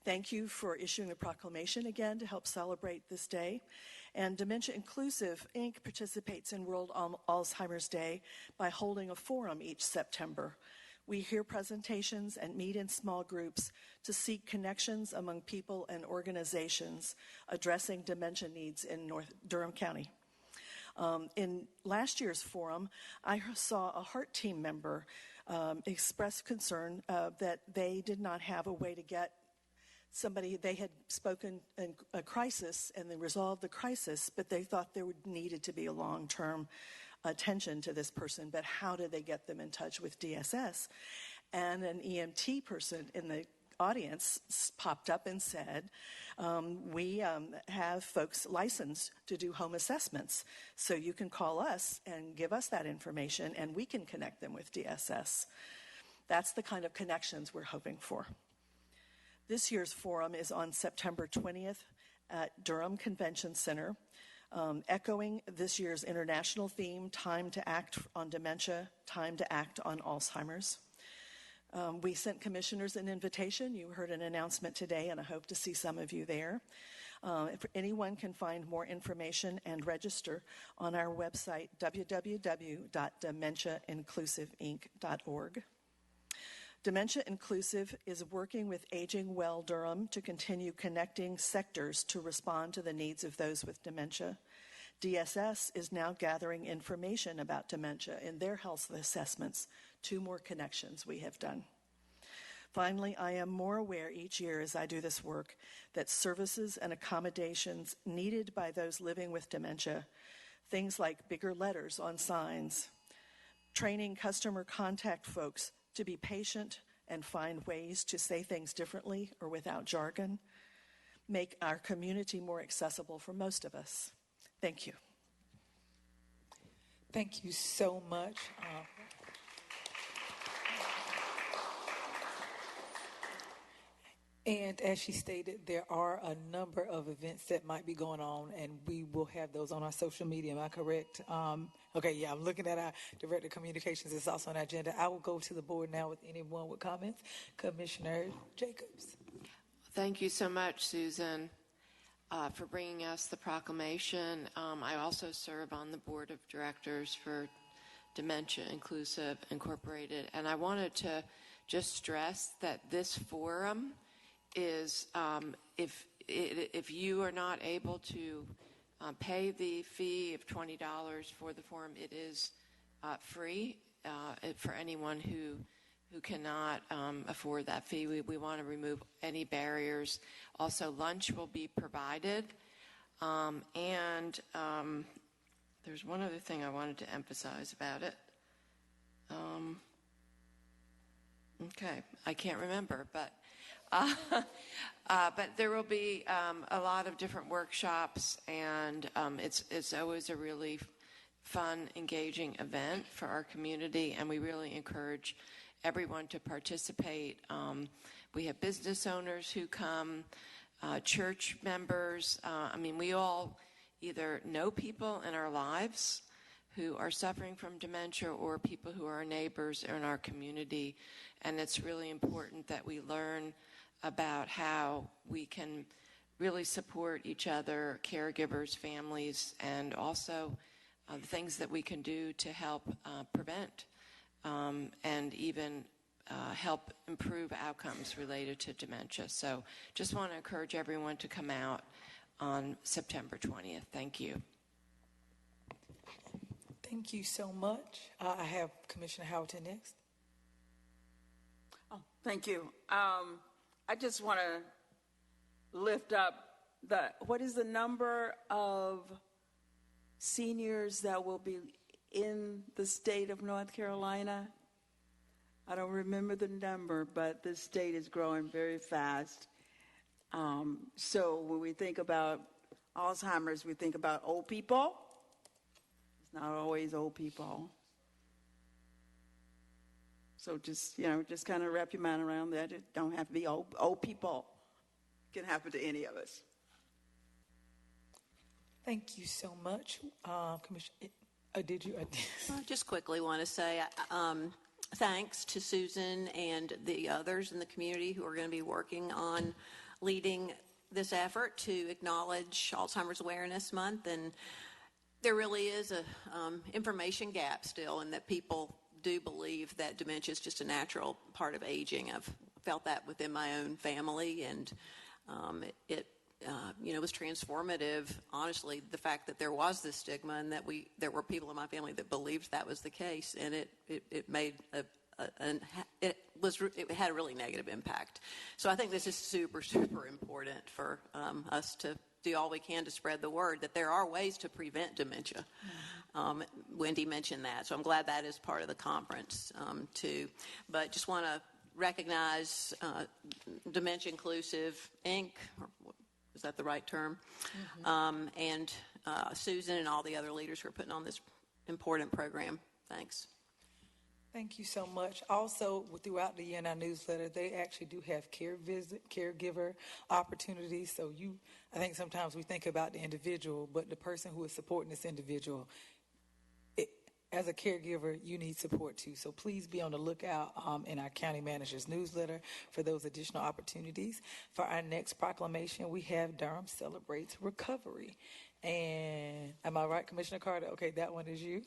Thank you for issuing a proclamation again to help celebrate this day. And Dementia Inclusive, Inc. participates in World Alzheimer's Day by holding a forum each September. We hear presentations and meet in small groups to seek connections among people and organizations addressing dementia needs in Durham County. In last year's forum, I saw a HEART team member express concern that they did not have a way to get somebody. They had spoken in a crisis and they resolved the crisis, but they thought there needed to be a long-term attention to this person, but how did they get them in touch with DSS? And an EMT person in the audience popped up and said, we have folks licensed to do home assessments, so you can call us and give us that information and we can connect them with DSS. That's the kind of connections we're hoping for. This year's forum is on September 20th at Durham Convention Center. Echoing this year's international theme, Time to Act on Dementia, Time to Act on Alzheimer's. We sent commissioners an invitation. You heard an announcement today, and I hope to see some of you there. If anyone can find more information and register on our website, www.dementiainclusiveinc.org. Dementia Inclusive is working with Aging Well Durham to continue connecting sectors to respond to the needs of those with dementia. DSS is now gathering information about dementia in their health assessments. 2 more connections we have done. Finally, I am more aware each year as I do this work that services and accommodations needed by those living with dementia, things like bigger letters on signs, training customer contact folks to be patient and find ways to say things differently or without jargon, make our community more accessible for most of us. Thank you. Thank you so much. And as she stated, there are a number of events that might be going on, and we will have those on our social media. Am I correct? Okay, yeah, I'm looking at our Director of Communications. It's also on our agenda. I will go to the board now with anyone with comments. Commissioner Jacobs. Thank you so much, Susan, for bringing us the proclamation. I also serve on the board of directors for Dementia Inclusive Incorporated, and I wanted to just stress that this forum is, if you are not able to pay the fee of $20 for the forum, it is free for anyone who cannot afford that fee. We want to remove any barriers. Also, lunch will be provided. And there's one other thing I wanted to emphasize about it. Okay, I can't remember, but there will be a lot of different workshops, and it's always a really fun, engaging event for our community, and we really encourage everyone to participate. We have business owners who come, church members. We all either know people in our lives who are suffering from dementia or people who are neighbors in our community, and it's really important that we learn about how we can really support each other, caregivers, families, and also the things that we can do to help prevent and even help improve outcomes related to dementia. So just want to encourage everyone to come out on September 20th. Thank you. Thank you so much. I have Commissioner Houghton next. Oh, thank you. I just want to lift up what is the number of seniors that will be in the state of North Carolina? I don't remember the number, but the state is growing very fast. So when we think about Alzheimer's, we think about old people. It's not always old people. So just kind of wrap your mind around that. It don't have to be old people. It can happen to any of us. Thank you so much, Commissioner. Did you? I just quickly want to say thanks to Susan and the others in the community who are going to be working on leading this effort to acknowledge Alzheimer's Awareness Month. And there really is a information gap still, in that people do believe that dementia is just a natural part of aging. I've felt that within my own family, and it was transformative, honestly, the fact that there was this stigma and that there were people in my family that believed that was the case, and it made it had a really negative impact. So I think this is super, super important for us to do all we can to spread the word that there are ways to prevent dementia. Wendy mentioned that, so I'm glad that is part of the conference too. But just want to recognize Dementia Inclusive Inc., is that the right term? And Susan and all the other leaders who are putting on this important program. Thanks. Thank you so much. Also, throughout the year in our newsletter, they actually do have caregiver opportunities. So I think sometimes we think about the individual, but the person who is supporting this individual, as a caregiver, you need support too. So please be on the lookout in our county manager's newsletter for those additional opportunities. For our next proclamation, we have Durham Celebrates Recovery. And am I right, Commissioner Carter? Okay, that one is you.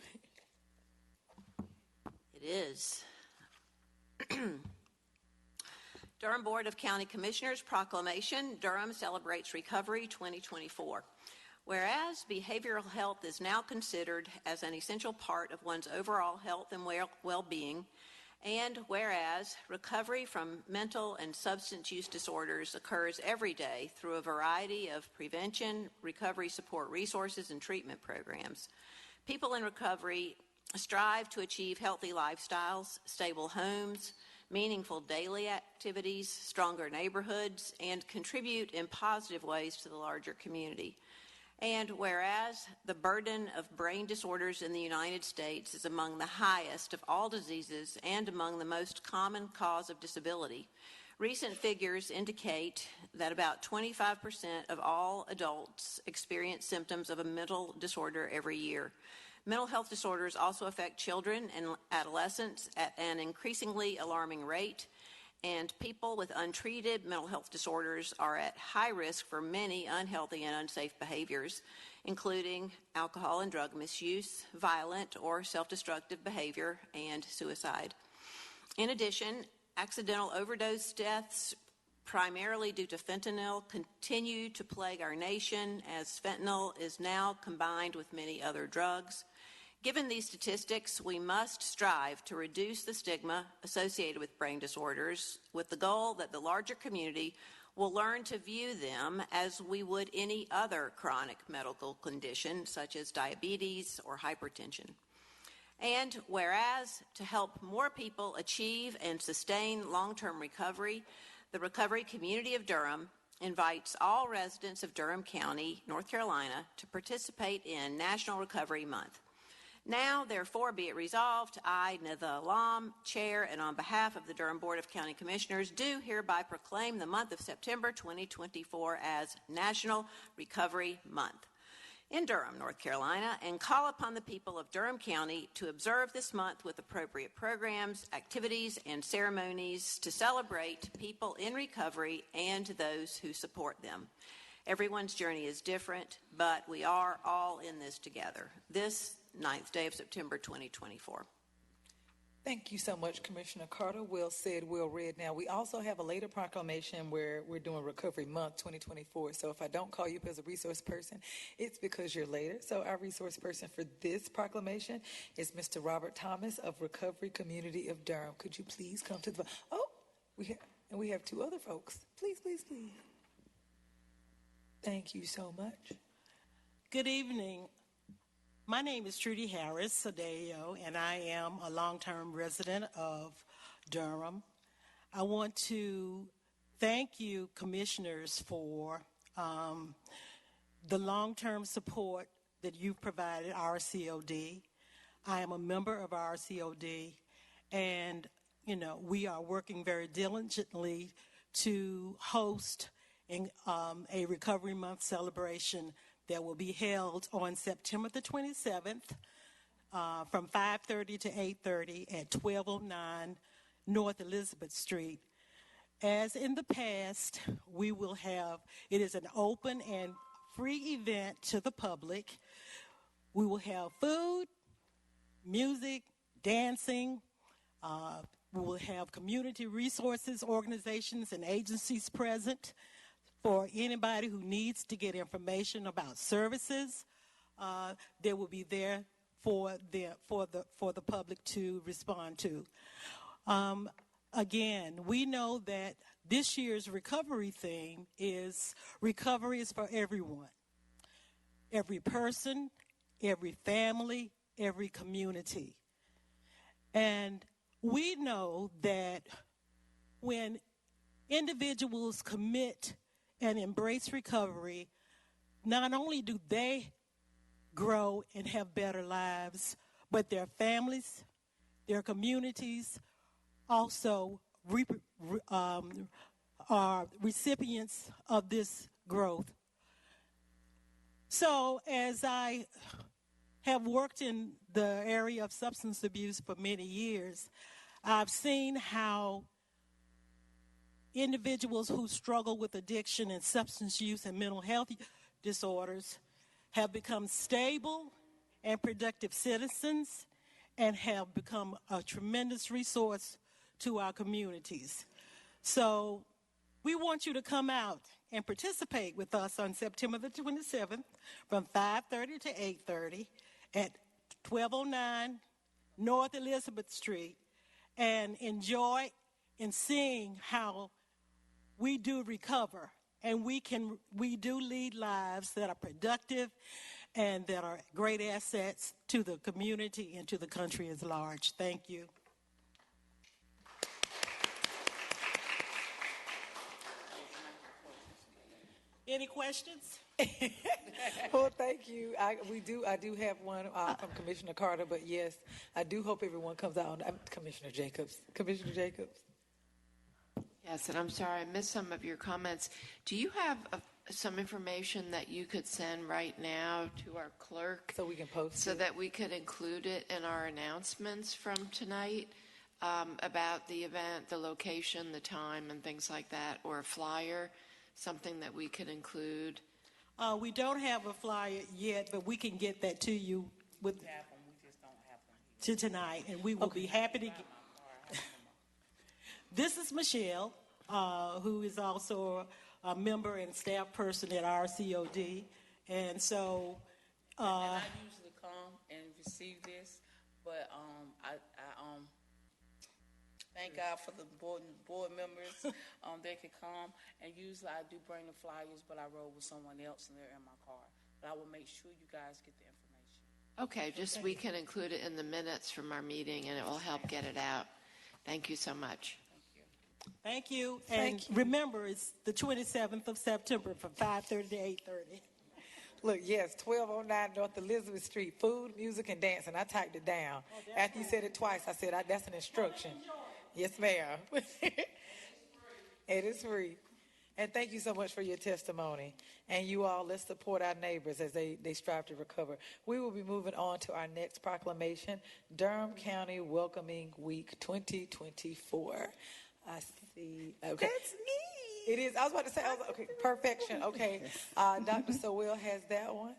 It is. Durham Board of County Commissioners Proclamation, Durham Celebrates Recovery 2024. Whereas behavioral health is now considered as an essential part of one's overall health and well-being, and whereas recovery from mental and substance use disorders occurs every day through a variety of prevention, recovery support resources, and treatment programs, people in recovery strive to achieve healthy lifestyles, stable homes, meaningful daily activities, stronger neighborhoods, and contribute in positive ways to the larger community. And whereas the burden of brain disorders in the United States is among the highest of all diseases and among the most common cause of disability, recent figures indicate that about 25% of all adults experience symptoms of a mental disorder every year. Mental health disorders also affect children and adolescents at an increasingly alarming rate, and people with untreated mental health disorders are at high risk for many unhealthy and unsafe behaviors, including alcohol and drug misuse, violent or self-destructive behavior, and suicide. In addition, accidental overdose deaths, primarily due to fentanyl, continue to plague our nation, as fentanyl is now combined with many other drugs. Given these statistics, we must strive to reduce the stigma associated with brain disorders, with the goal that the larger community will learn to view them as we would any other chronic medical condition, such as diabetes or hypertension. And whereas, to help more people achieve and sustain long-term recovery, the Recovery Community of Durham invites all residents of Durham County, North Carolina, to participate in National Recovery Month. Now, therefore, be it resolved, I, Nitha Alam, Chair, and on behalf of the Durham Board of County Commissioners, do hereby proclaim the month of September 2024 as National Recovery Month in Durham, North Carolina, and call upon the people of Durham County to observe this month with appropriate programs, activities, and ceremonies to celebrate people in recovery and those who support them. Everyone's journey is different, but we are all in this together. This 9th day of September 2024. Thank you so much, Commissioner Carter. Well said, well read. Now, we also have a later proclamation where we're doing Recovery Month 2024. So if I don't call you up as a resource person, it's because you're later. So our resource person for this proclamation is Mr. Robert Thomas of Recovery Community of Durham. Could you please come to the... Oh, we have two other folks. Please, please, please. Thank you so much. Good evening. My name is Trudy Harris Sadeo, and I am a long-term resident of Durham. I want to thank you, commissioners, for the long-term support that you've provided RCOD. I am a member of RCOD, and we are working very diligently to host a Recovery Month celebration that will be held on September the 27th from 5:30 to 8:30 at 1209 North Elizabeth Street. As in the past, it is an open and free event to the public. We will have food, music, dancing. We will have community resources, organizations, and agencies present for anybody who needs to get information about services. They will be there for the public to respond to. Again, we know that this year's recovery theme is recovery is for everyone. Every person, every family, every community. And we know that when individuals commit and embrace recovery, not only do they grow and have better lives, but their families, their communities also are recipients of this growth. So as I have worked in the area of substance abuse for many years, I've seen how individuals who struggle with addiction and substance use and mental health disorders have become stable and productive citizens and have become a tremendous resource to our communities. So we want you to come out and participate with us on September the 27th from 5:30 to 8:30 at 1209 North Elizabeth Street and enjoy and seeing how we do recover and we do lead lives that are productive and that are great assets to the community and to the country as large. Thank you. Any questions? Well, thank you. I do have one from Commissioner Carter, but yes, I do hope everyone comes out. Commissioner Jacobs. Yes, and I'm sorry, I missed some of your comments. Do you have some information that you could send right now to our clerk? So we can post so it. that we could include it in our announcements from tonight about the event, the location, the time, and things like that, or a flyer, something that we could include? We don't have a flyer yet, but we can get that to you to tonight, and we will be happy to get. This is Michelle, who is also a member and staff person at RCOD, and so. And I usually come and receive this, but I thank God for the board members that could come, and usually I do bring the flyers, but I roll with someone else and they're in my car. But I will make sure you guys get the information. Okay, just we can include it in the minutes from our meeting, and it will help get it out. Thank you so much. Thank you. And remember, it's the 27th of September from 5:30 to 8:30. Look, yes, 1209 North Elizabeth Street. Food, music, and dancing. I typed it down. After you said it twice, I said, that's an instruction. Yes, ma'am. It is free. And thank you so much for your testimony. And you all, let's support our neighbors as they strive to recover. We will be moving on to our next proclamation, Durham County Welcoming Week 2024. I see. Okay. That's me. It is. I was about to say, okay, perfection. Okay. Dr. Sowell has that one.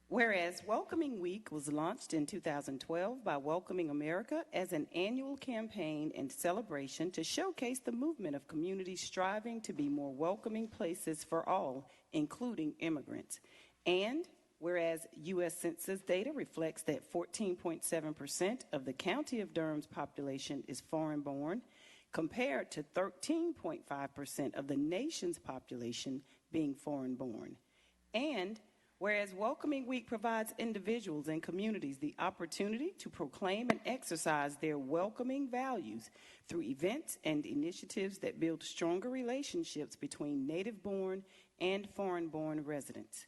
Whereas Welcoming Week was launched in 2012 by Welcoming America as an annual campaign and celebration to showcase the movement of communities striving to be more welcoming places for all, including immigrants. And whereas U.S. Census data reflects that 14.7% of the County of Durham's population is foreign-born, compared to 13.5% of the nation's population being foreign born. And whereas Welcoming Week provides individuals and communities the opportunity to proclaim and exercise their welcoming values through events and initiatives that build stronger relationships between native-born and foreign-born residents.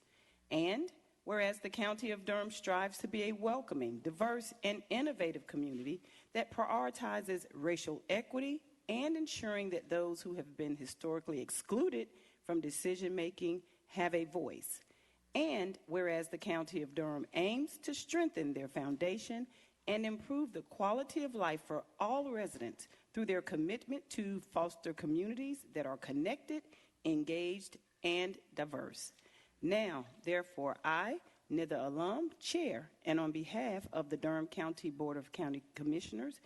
And whereas the County of Durham strives to be a welcoming, diverse, and innovative community that prioritizes racial equity and ensuring that those who have been historically excluded from decision-making have a voice. And whereas the County of Durham aims to strengthen their foundation and improve the quality of life for all residents through their commitment to foster communities that are connected, engaged, and diverse. Now, therefore, I, Nitha Alum, Chair, and on behalf of the Durham County Board of County Commissioners,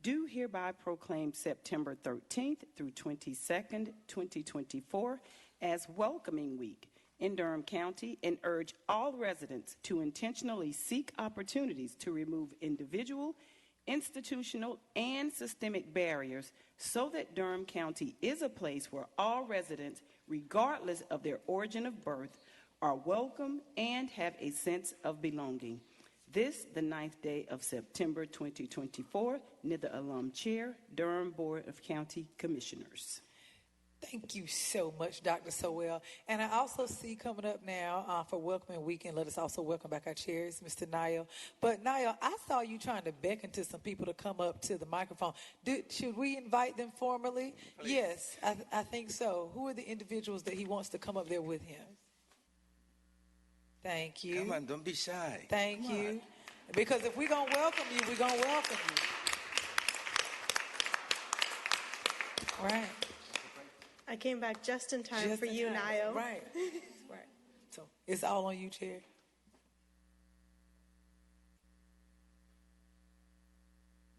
do hereby proclaim September 13th through 22nd, 2024 as Welcoming Week in Durham County and urge all residents to intentionally seek opportunities to remove individual, institutional, and systemic barriers so that Durham County is a place where all residents, regardless of their origin of birth, are welcome and have a sense of belonging. This, the 9th day of September 2024, Nitha Alum Chair, Durham Board of County Commissioners. Thank you so much, Dr. Sowell. And I also see coming up now for Welcoming Weekend, let us also welcome back our chairs, Mr. Niall. But Niall, I saw you trying to beckon to some people to come up to the microphone. Should we invite them formally? Please. Yes, I think so. Who are the individuals that he wants to come up there with him? Thank you. Come on, don't be shy. Thank you. Because if we're going to welcome you, we're going to welcome you. Right. I came back just in time for you, Niall. Right. Right. So it's all on you, Chair.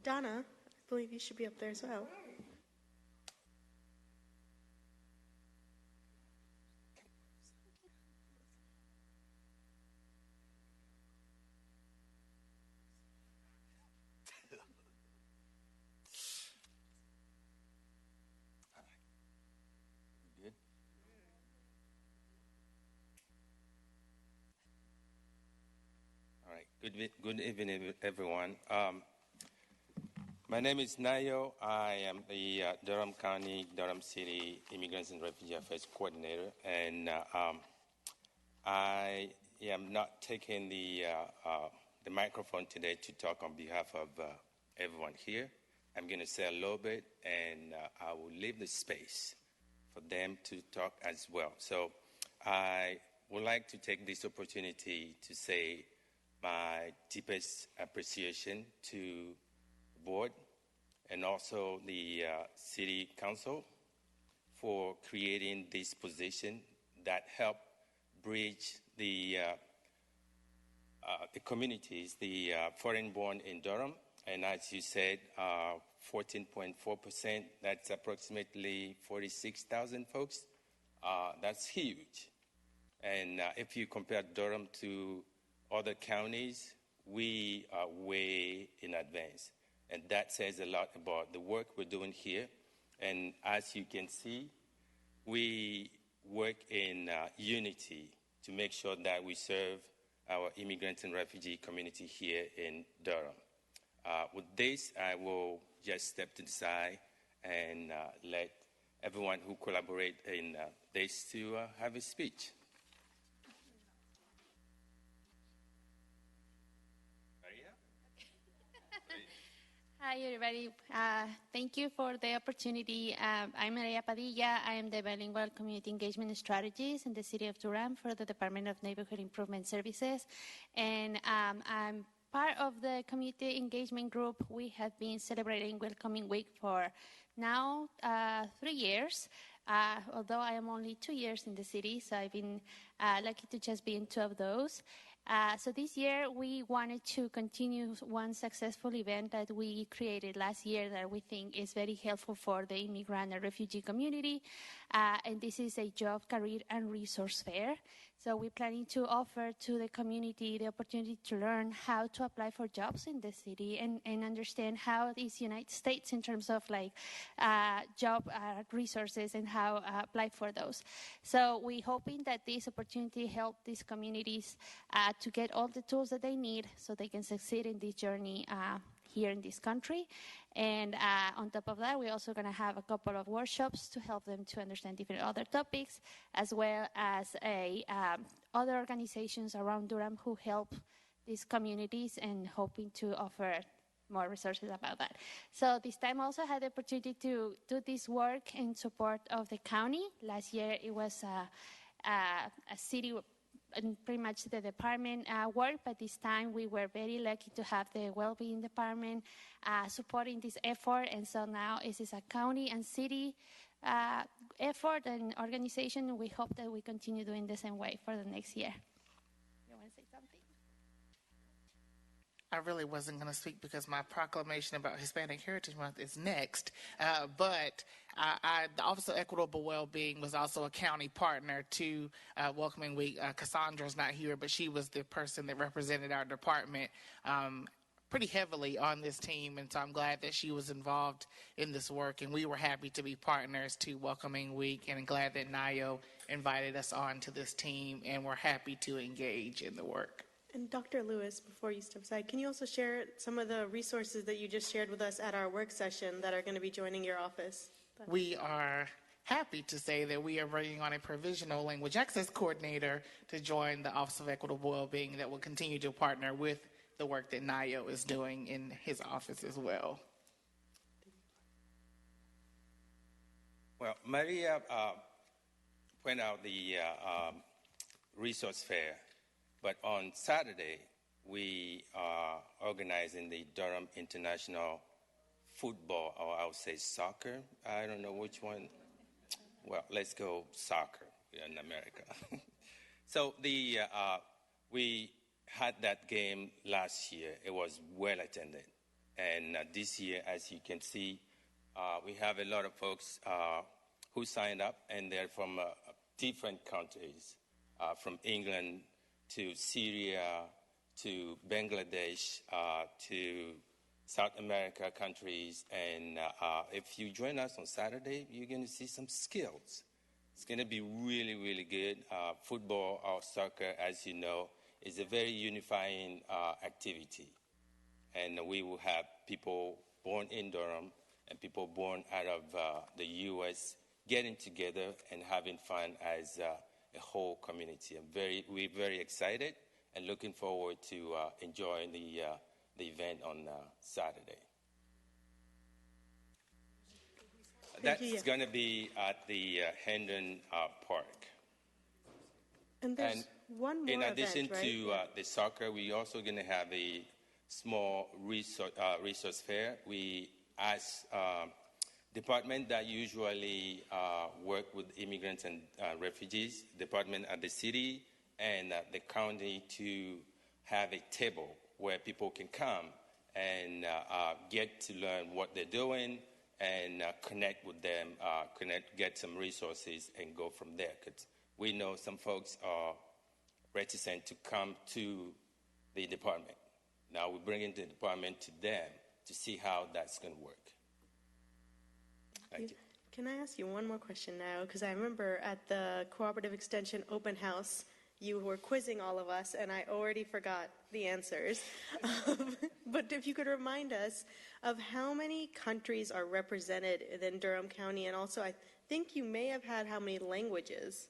Donna, I believe you should be up there as well. Good evening, everyone. My name is Nayo. I am the Durham County, Durham City Immigrants and Refugee Affairs Coordinator, and I am not taking the microphone today to talk on behalf of everyone here. I'm going to say a little bit, and I will leave the space for them to talk as well. So I would like to take this opportunity to say my deepest appreciation to the board and also the city council for creating this position that help bridge the communities, the foreign-born in Durham. And as you said, 14.4%, that's approximately 46,000 folks. That's huge. And if you compare Durham to other counties, we are way in advance. And that says a lot about the work we're doing here. And as you can see, we work in unity to make sure that we serve our immigrant and refugee community here in Durham. With this, I will just step to the side and let everyone who collaborate in this to have a speech. Hi, everybody. Thank you for the opportunity. I'm Maria Padilla. I am the Bilingual Community Engagement Strategist in the City of Durham for the Department of Neighborhood Improvement Services. And I'm part of the Community Engagement Group. We have been celebrating Welcoming Week for now 3 years. Although I am only 2 years in the city, so I've been lucky to just be in 2 of those. So this year we wanted to continue one successful event that we created last year that we think is very helpful for the immigrant and refugee community. And this is a job, career, and resource fair. So we're planning to offer to the community the opportunity to learn how to apply for jobs in the city and understand how it is United States in terms of like job resources and how apply for those. So we're hoping that this opportunity help these communities to get all the tools that they need so they can succeed in this journey here in this country. And on top of that, we're also going to have a couple of workshops to help them to understand different other topics, as well as other organizations around Durham who help these communities and hoping to offer more resources about that. So this time I also had the opportunity to do this work in support of the county. Last year it was a city and pretty much the department work, but this time we were very lucky to have the well-being department supporting this effort, and so now it is a county and city effort and organization, and we hope that we continue doing the same way for the next year. You want to say something? I really wasn't going to speak because my proclamation about Hispanic Heritage Month is next. But the Office of Equitable Wellbeing was also a county partner to Welcoming Week. Cassandra's not here, but she was the person that represented our department pretty heavily on this team. And so I'm glad that she was involved in this work. And we were happy to be partners to Welcoming Week, and glad that NIO invited us on to this team. And we're happy to engage in the work. And Dr. Lewis, before you step aside, can you also share some of the resources that you just shared with us at our work session that are going to be joining your office? We are happy to say that we are bringing on a provisional language access coordinator to join the Office of Equitable Wellbeing that will continue to partner with the work that NIO is doing in his office as well. Well, Maria pointed out the resource fair. But on Saturday, we are organizing the Durham International Football, or I would say soccer. I don't know which one. Well, let's go soccer in America. So we had that game last year. It was well attended. And this year, as you can see, we have a lot of folks who signed up, and they're from different countries, from England to Syria, to Bangladesh, to South America countries. And if you join us on Saturday, you're going to see some skills. It's going to be really, really good. Football or soccer, as you know, is a very unifying activity. And we will have people born in Durham and people born out of the U.S. getting together and having fun as a whole community. We're very excited and looking forward to enjoying the event on Saturday. That's going to be at the Hendon Park. And there's one more in addition event, to right? the soccer, we're also going to have a small resource fair. We ask department that usually work with immigrants and refugees, department at the city and the county, to have a table where people can come and get to learn what they're doing and connect with them, get some resources and go from there. Because we know some folks are reticent to come to the department. Now we're bringing the department to them to see how that's going to work. Thank you. Can I ask you one more question now? Because I remember at the Cooperative Extension open house, you were quizzing all of us, and I already forgot the answers. But if you could remind us of how many countries are represented in Durham County, and also I think you may have had how many languages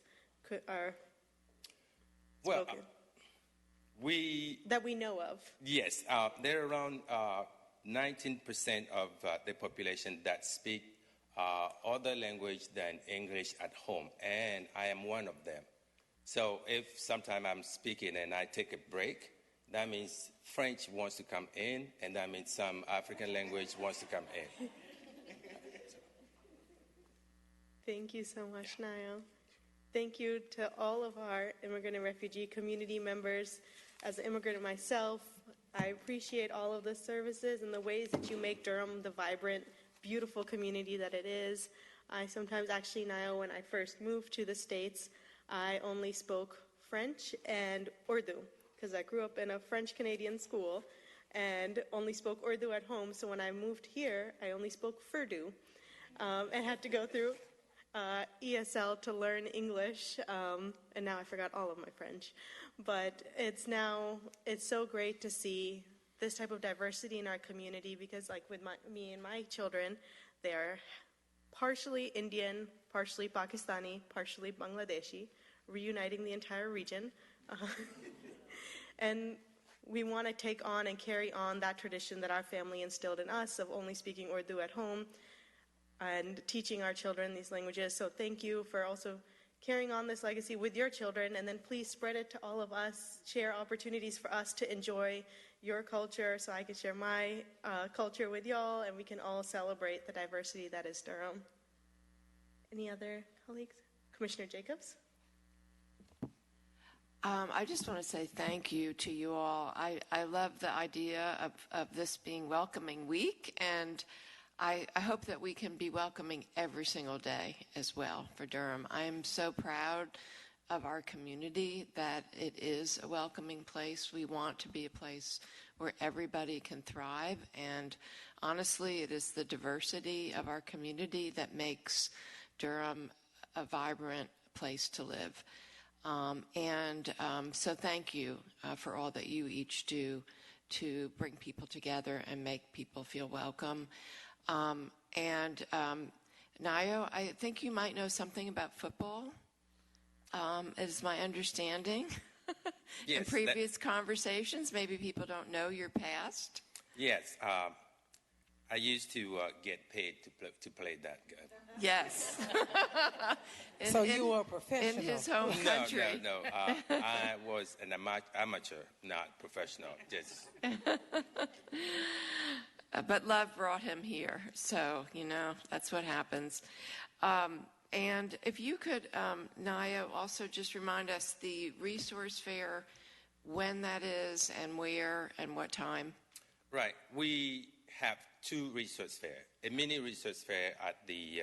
are spoken. That we know of. Yes, there are around 19% of the population that speak other language than English at home, and I am one of them. So if sometime I'm speaking and I take a break, that means French wants to come in, and that means some African language wants to come in. Thank you so much, Niall. Thank you to all of our immigrant and refugee community members. As an immigrant myself, I appreciate all of the services and the ways that you make Durham the vibrant, beautiful community that it is. I sometimes actually, Niall, when I first moved to the States, I only spoke French and Urdu, because I grew up in a French-Canadian school and only spoke Urdu at home. So when I moved here, I only spoke Furdu and had to go through ESL to learn English. And now I forgot all of my French. But it's so great to see this type of diversity in our community, because like with me and my children, they're partially Indian, partially Pakistani, partially Bangladeshi, reuniting the entire region. And we want to take on and carry on that tradition that our family instilled in us of only speaking Urdu at home and teaching our children these languages. So thank you for also carrying on this legacy with your children, and then please spread it to all of us, share opportunities for us to enjoy your culture so I can share my culture with y'all, and we can all celebrate the diversity that is Durham. Any other colleagues? Commissioner Jacobs? I just want to say thank you to you all. I love the idea of this being welcoming week, and I hope that we can be welcoming every single day as well for Durham. I am so proud of our community that it is a welcoming place. We want to be a place where everybody can thrive, and honestly, it is the diversity of our community that makes Durham a vibrant place to live. So thank you for all that you each do to bring people together and make people feel welcome. Nayo, I think you might know something about football, is my understanding. Yes, in previous conversations, maybe people don't know your past. Yes, I used to get paid to play that game. Yes. So you were a professional. In his home country. No. I was an amateur, not professional. Just. But love brought him here, so, that's what happens. And if you could, Naya, also just remind us the resource fair, when that is and where and what time. Right. We have two resource fairs, a mini resource fair at the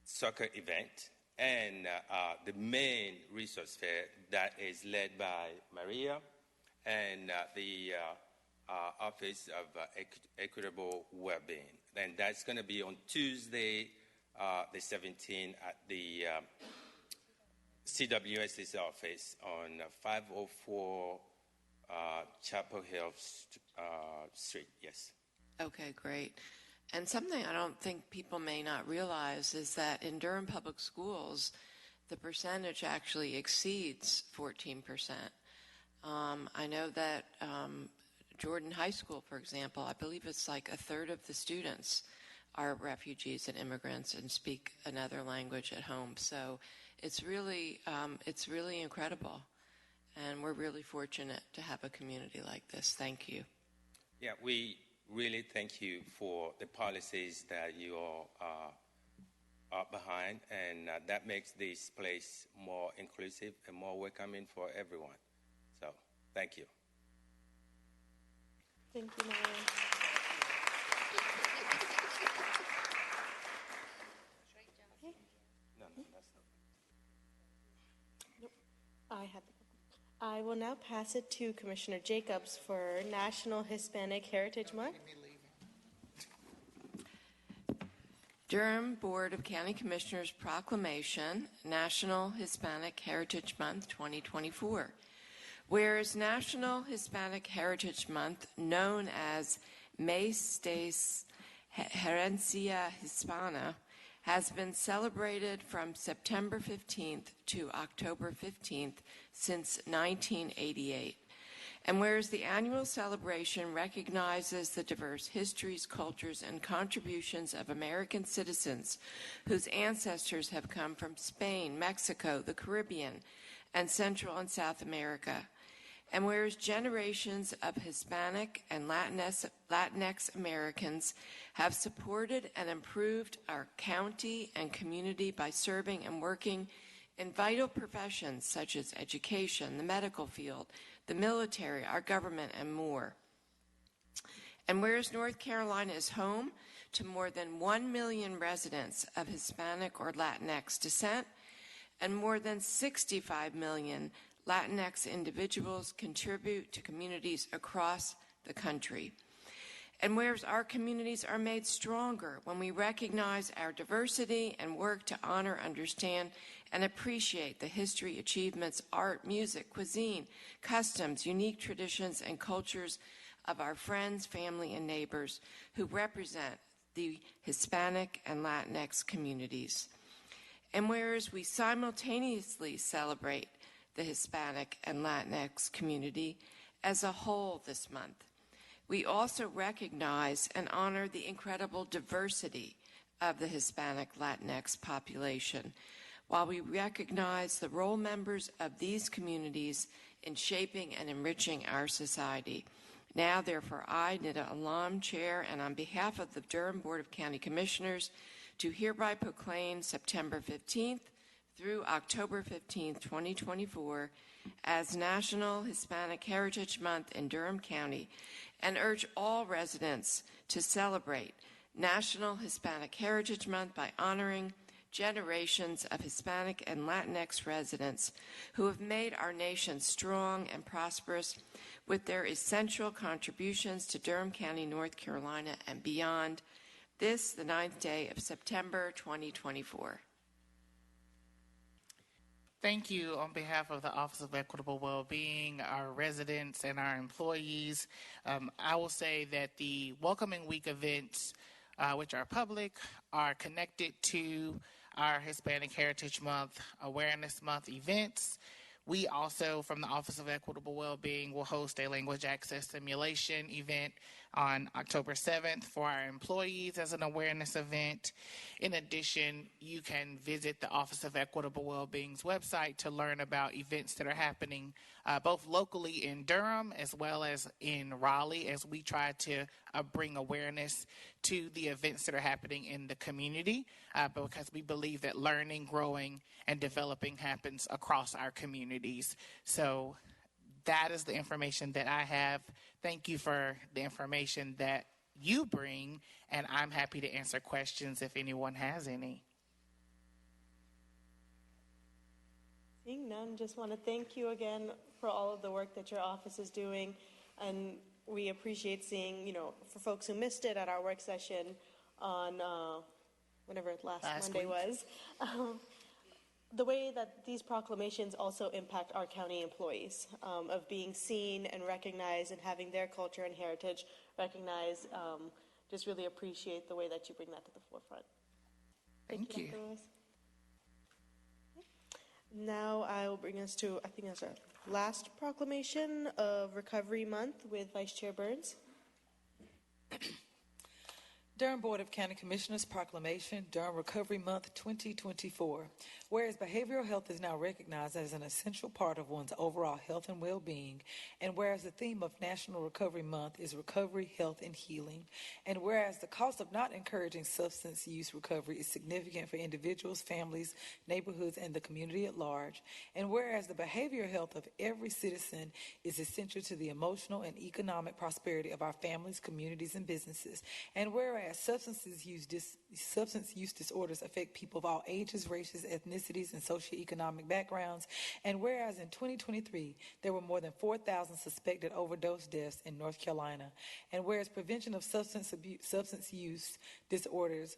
soccer event, and the main resource fair that is led by Maria and the Office of Equitable Wellbeing. And that's going to be on Tuesday, the 17th at the CWS's office on 504 Chapel Hill Street, yes. Okay, great. And something I don't think people may not realize is that in Durham Public Schools, the percentage actually exceeds 14%. I know that Jordan High School, for example, I believe it's like a third of the students are refugees and immigrants and speak another language at home. So it's really incredible. And we're really fortunate to have a community like this. Thank you. Yeah, we really thank you for the policies that you all are behind, and that makes this place more inclusive and more welcoming for everyone. So, thank you. Thank you, Maya. No, that's not. Nope. I will now pass it to Commissioner Jacobs for National Hispanic Heritage Month. Durham Board of County Commissioners Proclamation, National Hispanic Heritage Month 2024. Whereas National Hispanic Heritage Month, known as Mes de Herencia Hispana, has been celebrated from September 15th to October 15th since 1988. And whereas the annual celebration recognizes the diverse histories, cultures, and contributions of American citizens whose ancestors have come from Spain, Mexico, the Caribbean, and Central and South America. And whereas generations of Hispanic and Latinx Americans have supported and improved our county and community by serving and working in vital professions such as education, the medical field, the military, our government, and more. And whereas North Carolina is home to more than 1 million residents of Hispanic or Latinx descent, and more than 65 million Latinx individuals contribute to communities across the country. And whereas our communities are made stronger when we recognize our diversity and work to honor, understand, and appreciate the history, achievements, art, music, cuisine, customs, unique traditions, and cultures of our friends, family, and neighbors who represent the Hispanic and Latinx communities. And whereas we simultaneously celebrate the Hispanic and Latinx community as a whole this month, we also recognize and honor the incredible diversity of the Hispanic Latinx population, while we recognize the role members of these communities in shaping and enriching our society. Now, therefore, I, Nida Alam, Chair, and on behalf of the Durham Board of County Commissioners, do hereby proclaim September 15th through October 15th, 2024, as National Hispanic Heritage Month in Durham County, and urge all residents to celebrate National Hispanic Heritage Month by honoring generations of Hispanic and Latinx residents who have made our nation strong and prosperous with their essential contributions to Durham County, North Carolina, and beyond. This, the 9th day of September, 2024. Thank you on behalf of the Office of Equitable Wellbeing, our residents, and our employees. I will say that the Welcoming Week events, which are public, are connected to our Hispanic Heritage Month, Awareness Month events. We also, from the Office of Equitable Wellbeing, will host a language access simulation event on October 7th for our employees as an awareness event. In addition, you can visit the Office of Equitable Wellbeing's website to learn about events that are happening both locally in Durham as well as in Raleigh, as we try to bring awareness to the events that are happening in the community, because we believe that learning, growing, and developing happens across our communities. So that is the information that I have. Thank you for the information that you bring, and I'm happy to answer questions if anyone has any. Seeing none, just want to thank you again for all of the work that your office is doing. And we appreciate seeing, for folks who missed it at our work session on whenever last Monday week was, the way that these proclamations also impact our county employees, of being seen and recognized and having their culture and heritage recognized. Just really appreciate the way that you bring that to the forefront. Thank you. Dr. Lewis. Now I will bring us to, I think that's our last proclamation of Recovery Month with Vice Chair Burns. Durham Board of County Commissioners Proclamation, Durham Recovery Month 2024. Whereas behavioral health is now recognized as an essential part of one's overall health and well-being, and whereas the theme of National Recovery Month is recovery, health, and healing, and whereas the cost of not encouraging substance use recovery is significant for individuals, families, neighborhoods, and the community at large, and whereas the behavioral health of every citizen is essential to the emotional and economic prosperity of our families, communities, and businesses, and whereas substance use disorders affect people of all ages, races, ethnicities, and socioeconomic backgrounds. And whereas in 2023, there were more than 4,000 suspected overdose deaths in North Carolina. And whereas prevention of substance use disorders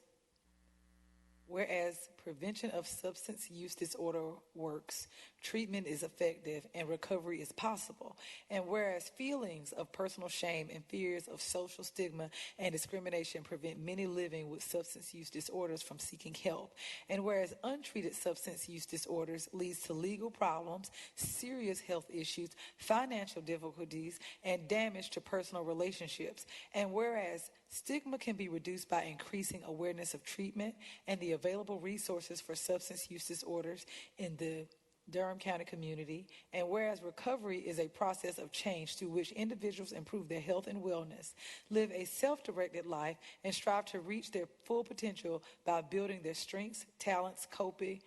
works, treatment is effective, and recovery is possible. And whereas feelings of personal shame and fears of social stigma and discrimination prevent many living with substance use disorders from seeking help. And whereas untreated substance use disorders leads to legal problems, serious health issues, financial difficulties, and damage to personal relationships. And whereas stigma can be reduced by increasing awareness of treatment and the available resources for substance use disorders in the Durham County community, and whereas recovery is a process of change through which individuals improve their health and wellness, live a self-directed life, and strive to reach their full potential by building their strengths, talents, coping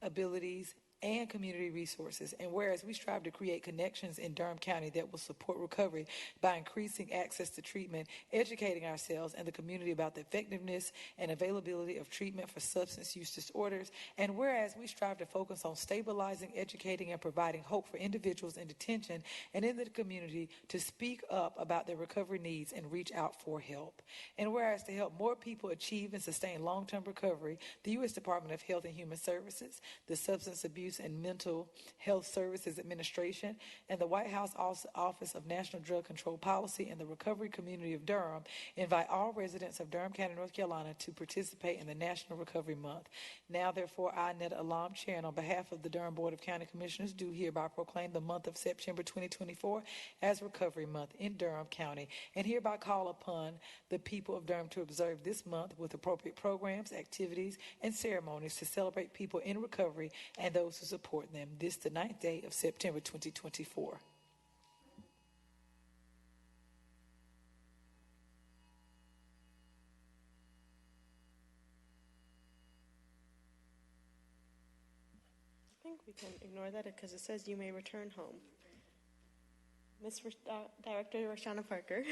abilities, and community resources. And whereas we strive to create connections in Durham County that will support recovery by increasing access to treatment, educating ourselves and the community about the effectiveness and availability of treatment for substance use disorders. And whereas we strive to focus on stabilizing, educating, and providing hope for individuals in detention and in the community to speak up about their recovery needs and reach out for help. And whereas to help more people achieve and sustain long-term recovery, the U.S. Department of Health and Human Services, the Substance Abuse and Mental Health Services Administration, and the White House Office of National Drug Control Policy and the Recovery Community of Durham invite all residents of Durham County, North Carolina to participate in the National Recovery Month. Now, therefore, I, Netta Alam, Chair, and on behalf of the Durham Board of County Commissioners, do hereby proclaim the month of September 2024 as Recovery Month in Durham County, and hereby call upon the people of Durham to observe this month with appropriate programs, activities, and ceremonies to celebrate people in recovery and those who support them. This the 9th day of September 2024. I think we can ignore that because it says you may return home. Director Roshana Parker.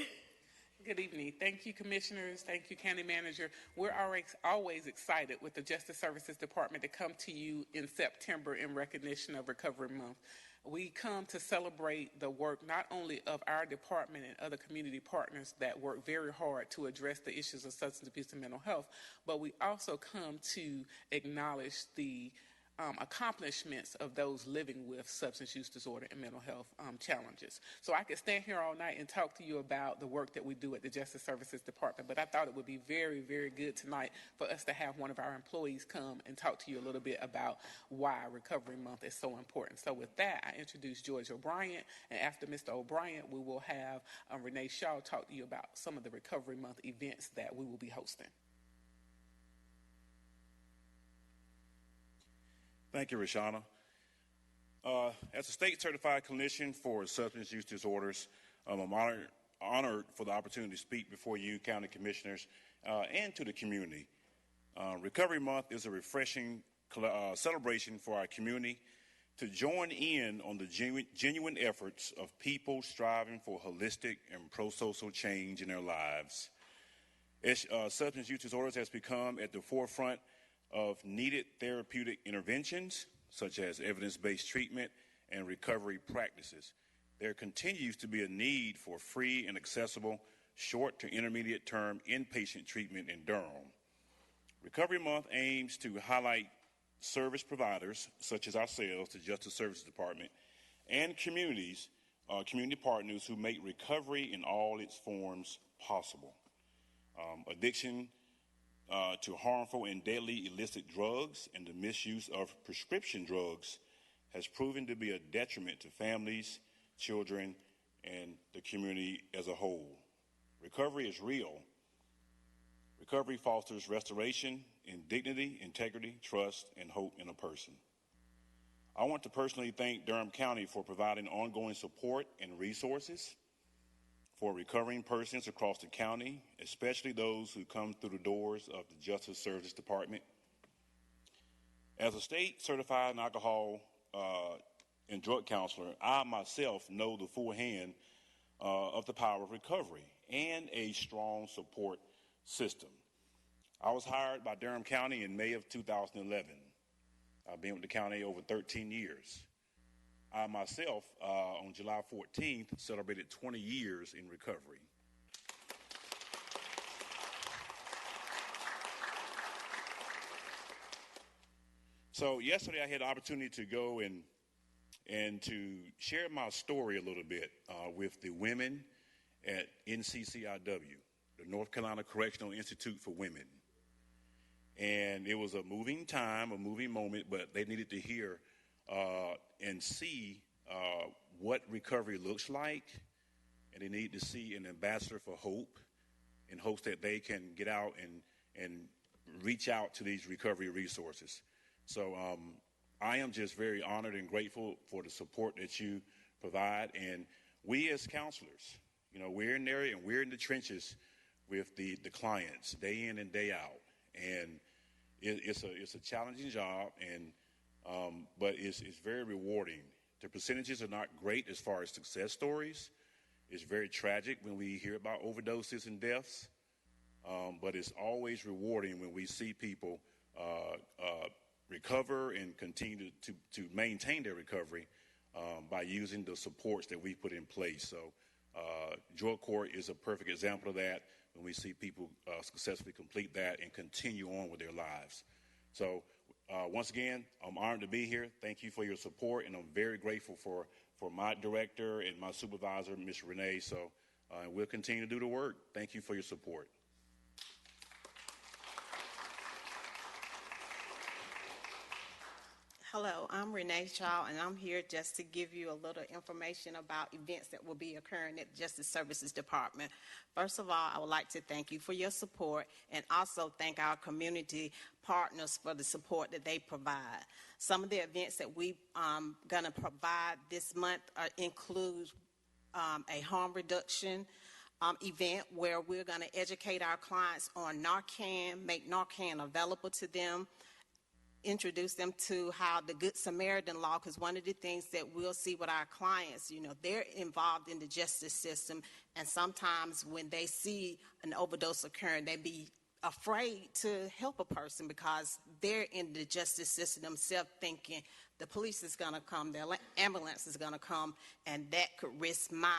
Good evening. Thank you, Commissioners. Thank you, County Manager. We're always excited with the Justice Services Department to come to you in September in recognition of Recovery Month. We come to celebrate the work not only of our department and other community partners that work very hard to address the issues of substance abuse and mental health, but we also come to acknowledge the accomplishments of those living with substance use disorder and mental health challenges. So I could stand here all night and talk to you about the work that we do at the Justice Services Department, but I thought it would be very, very good tonight for us to have one of our employees come and talk to you a little bit about why Recovery Month is so important. So with that, I introduce George O'Brien, and after Mr. O'Brien, we will have Renee Shaw talk to you about some of the Recovery Month events that we will be hosting. Thank you, Roshana. As a state-certified clinician for substance use disorders, I'm honored for the opportunity to speak before you, county commissioners, and to the community. Recovery Month is a refreshing celebration for our community to join in on the genuine efforts of people striving for holistic and pro-social change in their lives. Substance use disorders has become at the forefront of needed therapeutic interventions, such as evidence-based treatment and recovery practices. There continues to be a need for free and accessible short to intermediate term inpatient treatment in Durham. Recovery Month aims to highlight service providers, such as ourselves, the Justice Services Department, and community partners who make recovery in all its forms possible. Addiction to harmful and deadly illicit drugs and the misuse of prescription drugs has proven to be a detriment to families, children, and the community as a whole. Recovery is real. Recovery fosters restoration in dignity, integrity, trust, and hope in a person. I want to personally thank Durham County for providing ongoing support and resources for recovering persons across the county, especially those who come through the doors of the Justice Services Department. As a state-certified alcohol and drug counselor, I myself know the full hand of the power of recovery and a strong support system. I was hired by Durham County in May of 2011. I've been with the county over 13 years. I myself, on July 14th, celebrated 20 years in recovery. So yesterday I had the opportunity to go and to share my story a little bit with the women at NCCIW, the North Carolina Correctional Institute for Women. And it was a moving time, a moving moment, but they needed to hear and see what recovery looks like, and they need to see an ambassador for hope in hopes that they can get out and reach out to these recovery resources. So I am just very honored and grateful for the support that you provide. And we as counselors, you know, we're in there and we're in the trenches with the clients day in and day out. And it's a challenging job, and but it's very rewarding. The percentages are not great as far as success stories. It's very tragic when we hear about overdoses and deaths, but it's always rewarding when we see people recover and continue to maintain their recovery by using the supports that we put in place. So Joy Court is a perfect example of that, when we see people successfully complete that and continue on with their lives. So once again, I'm honored to be here. Thank you for your support, and I'm very grateful for my director and my supervisor, Ms. Renee. So we'll continue to do the work. Thank you for your support. Hello, I'm Renee Shaw, and I'm here just to give you a little information about events that will be occurring at the Justice Services Department. First of all, I would like to thank you for your support and also thank our community partners for the support that they provide. Some of the events that we're going to provide this month include a harm reduction event where we're going to educate our clients on Narcan, make Narcan available to them, introduce them to how the Good Samaritan law, because one of the things that we'll see with our clients, they're involved in the justice system, and sometimes when they see an overdose occurring, they be afraid to help a person because they're in the justice system themselves, thinking the police is going to come, the ambulance is going to come, and that could risk my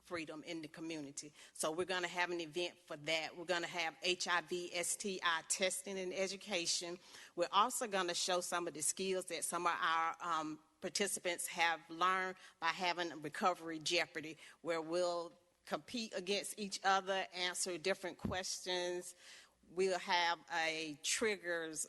freedom in the community. So we're going to have an event for that. We're going to have HIV, STI testing and education. We're also going to show some of the skills that some of our participants have learned by having Recovery Jeopardy, where we'll compete against each other, answer different questions. We'll have a triggers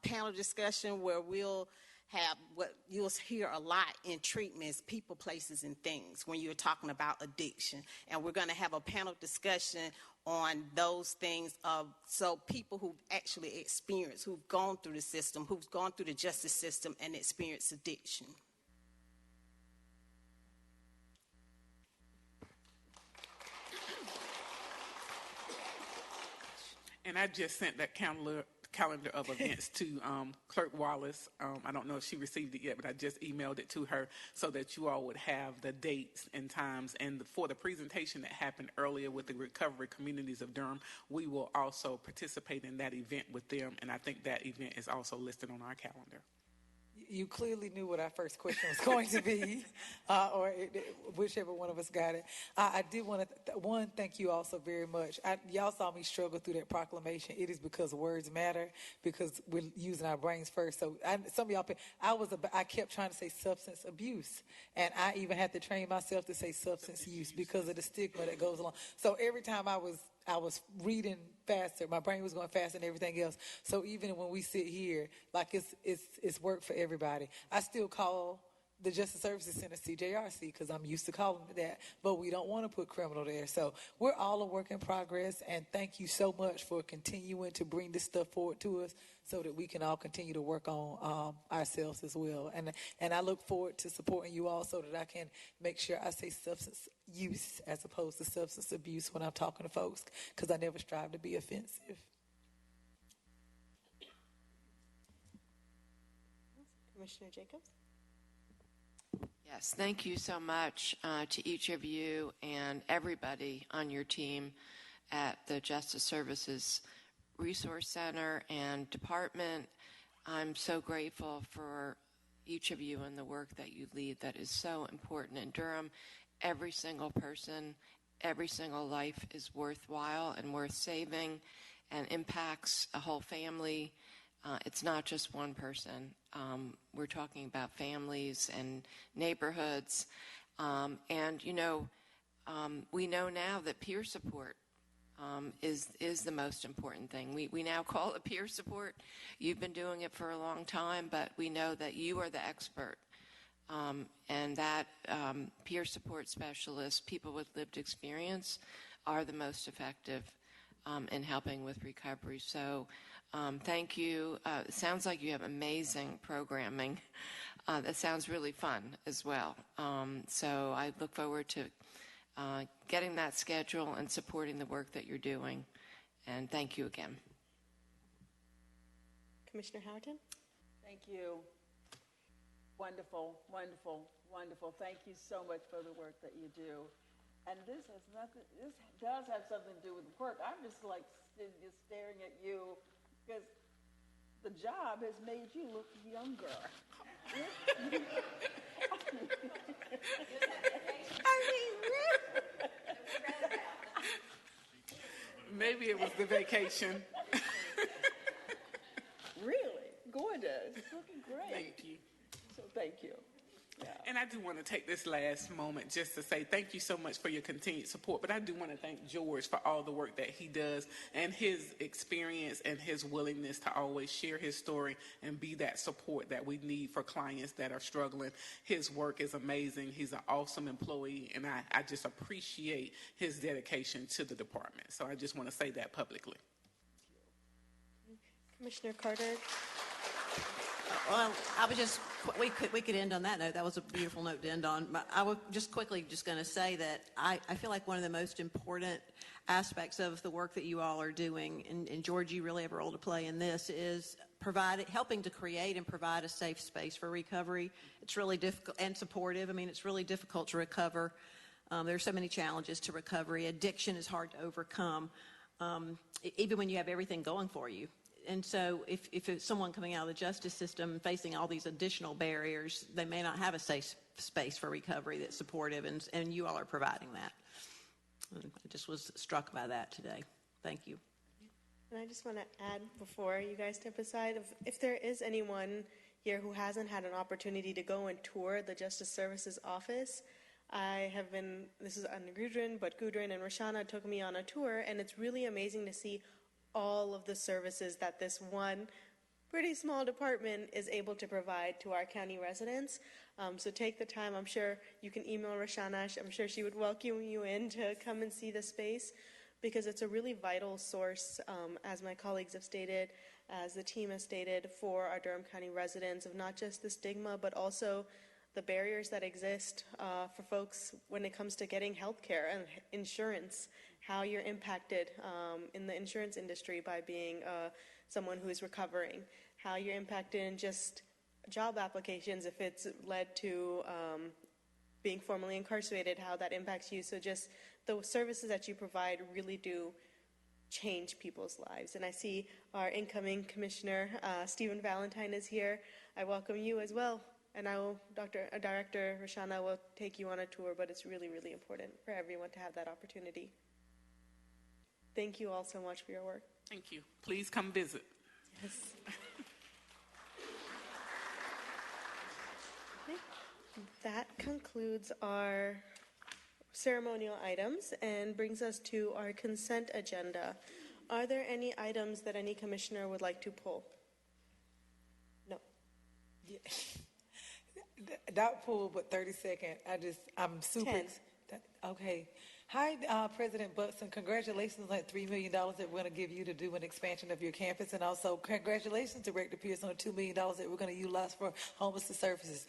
panel discussion where we'll have what you'll hear a lot in treatments, people, places, and things when you're talking about addiction. And we're going to have a panel discussion on those things so people who've actually experienced, who've gone through the system, who've gone through the justice system and experienced addiction. And I just sent that calendar of events to Clerk Wallace. I don't know if she received it yet, but I just emailed it to her so that you all would have the dates and times. And for the presentation that happened earlier with the Recovery Communities of Durham, we will also participate in that event with them. And I think that event is also listed on our calendar. You clearly knew what our first question was going to be, whichever one of us got it. I did want to, thank you also very much. Y'all saw me struggle through that proclamation. It is because words matter, because we're using our brains first. So some of y'all, I kept trying to say substance abuse, and I even had to train myself to say substance use because of the stigma that goes along. So every time I was reading faster, my brain was going faster than everything else. So even when we sit here, like it's work for everybody. I still call the Justice Services Center CJRC because I'm used to calling it that, but we don't want to put criminal there. So we're all a work in progress, and thank you so much for continuing to bring this stuff forward to us so that we can all continue to work on ourselves as well. And I look forward to supporting you all so that I can make sure I say substance use as opposed to substance abuse when I'm talking to folks, because I never strive to be offensive. Commissioner Jacobs? Yes, thank you so much to each of you and everybody on your team at the Justice Services Resource Center and Department. I'm so grateful for each of you and the work that you lead that is so important in Durham. Every single person, every single life is worthwhile and worth saving and impacts a whole family. It's not just one person. We're talking about families and neighborhoods. And, we know now that peer support is the most important thing. We now call it peer support. You've been doing it for a long time, but we know that you are the expert. And that peer support specialists, people with lived experience, are the most effective in helping with recovery. So thank you. It sounds like you have amazing programming. That sounds really fun as well. So I look forward to getting that schedule and supporting the work that you're doing. And thank you again. Commissioner Howerton? Thank you. Wonderful, wonderful, wonderful. Thank you so much for the work that you do. And this does have something to do with work. I'm just like just staring at you because the job has made you look younger. Maybe it was the vacation. Really? Gorgeous. Looking great. Thank you. So thank you. Yeah. And I do want to take this last moment just to say thank you so much for your continued support. But I do want to thank George for all the work that he does and his experience and his willingness to always share his story and be that support that we need for clients that are struggling. His work is amazing. He's an awesome employee, and I just appreciate his dedication to the department. So I just want to say that publicly. Commissioner Carter. Well, I was just, we could end on that note. That was a beautiful note to end on. But I was just quickly just going to say that I feel like one of the most important aspects of the work that you all are doing, and George, you really have a role to play in this, is helping to create and provide a safe space for recovery. It's really difficult and supportive. I mean, it's really difficult to recover. There are so many challenges to recovery. Addiction is hard to overcome, even when you have everything going for you. And so if it's someone coming out of the justice system facing all these additional barriers, they may not have a safe space for recovery that's supportive, and you all are providing that. And I just was struck by that today. Thank you. And I just want to add, before you guys step aside, if there is anyone here who hasn't had an opportunity to go and tour the Justice Services office, this is under Gudrun, but Gudrun and Roshana took me on a tour, and it's really amazing to see all of the services that this one pretty small department is able to provide to our county residents. So take the time. I'm sure you can email Roshana. I'm sure she would welcome you in to come and see the space, because it's a really vital source, as my colleagues have stated, as the team has stated, for our Durham County residents, of not just the stigma, but also the barriers that exist for folks when it comes to getting health care and insurance, how you're impacted in the insurance industry by being someone who is recovering, how you're impacted in just job applications if it's led to being formally incarcerated, how that impacts you. So just the services that you provide really do change people's lives. And I see our incoming commissioner, Stephen Valentine, is here. I welcome you as well. And I will, Director Roshana will take you on a tour, but it's really, really important for everyone to have that opportunity. Thank you all so much for your work. Thank you. Please come visit. Yes. Okay. That concludes our ceremonial items and brings us to our consent agenda. Are there any items that any commissioner would like to pull? No. Yeah. Not pull, but 30-second. I'm super. 10. Okay. Hi, President Buxton. Congratulations on that $3 million that we're going to give you to do an expansion of your campus. And also, congratulations, Director Pierce, on the $2 million that we're going to utilize for homelessness services.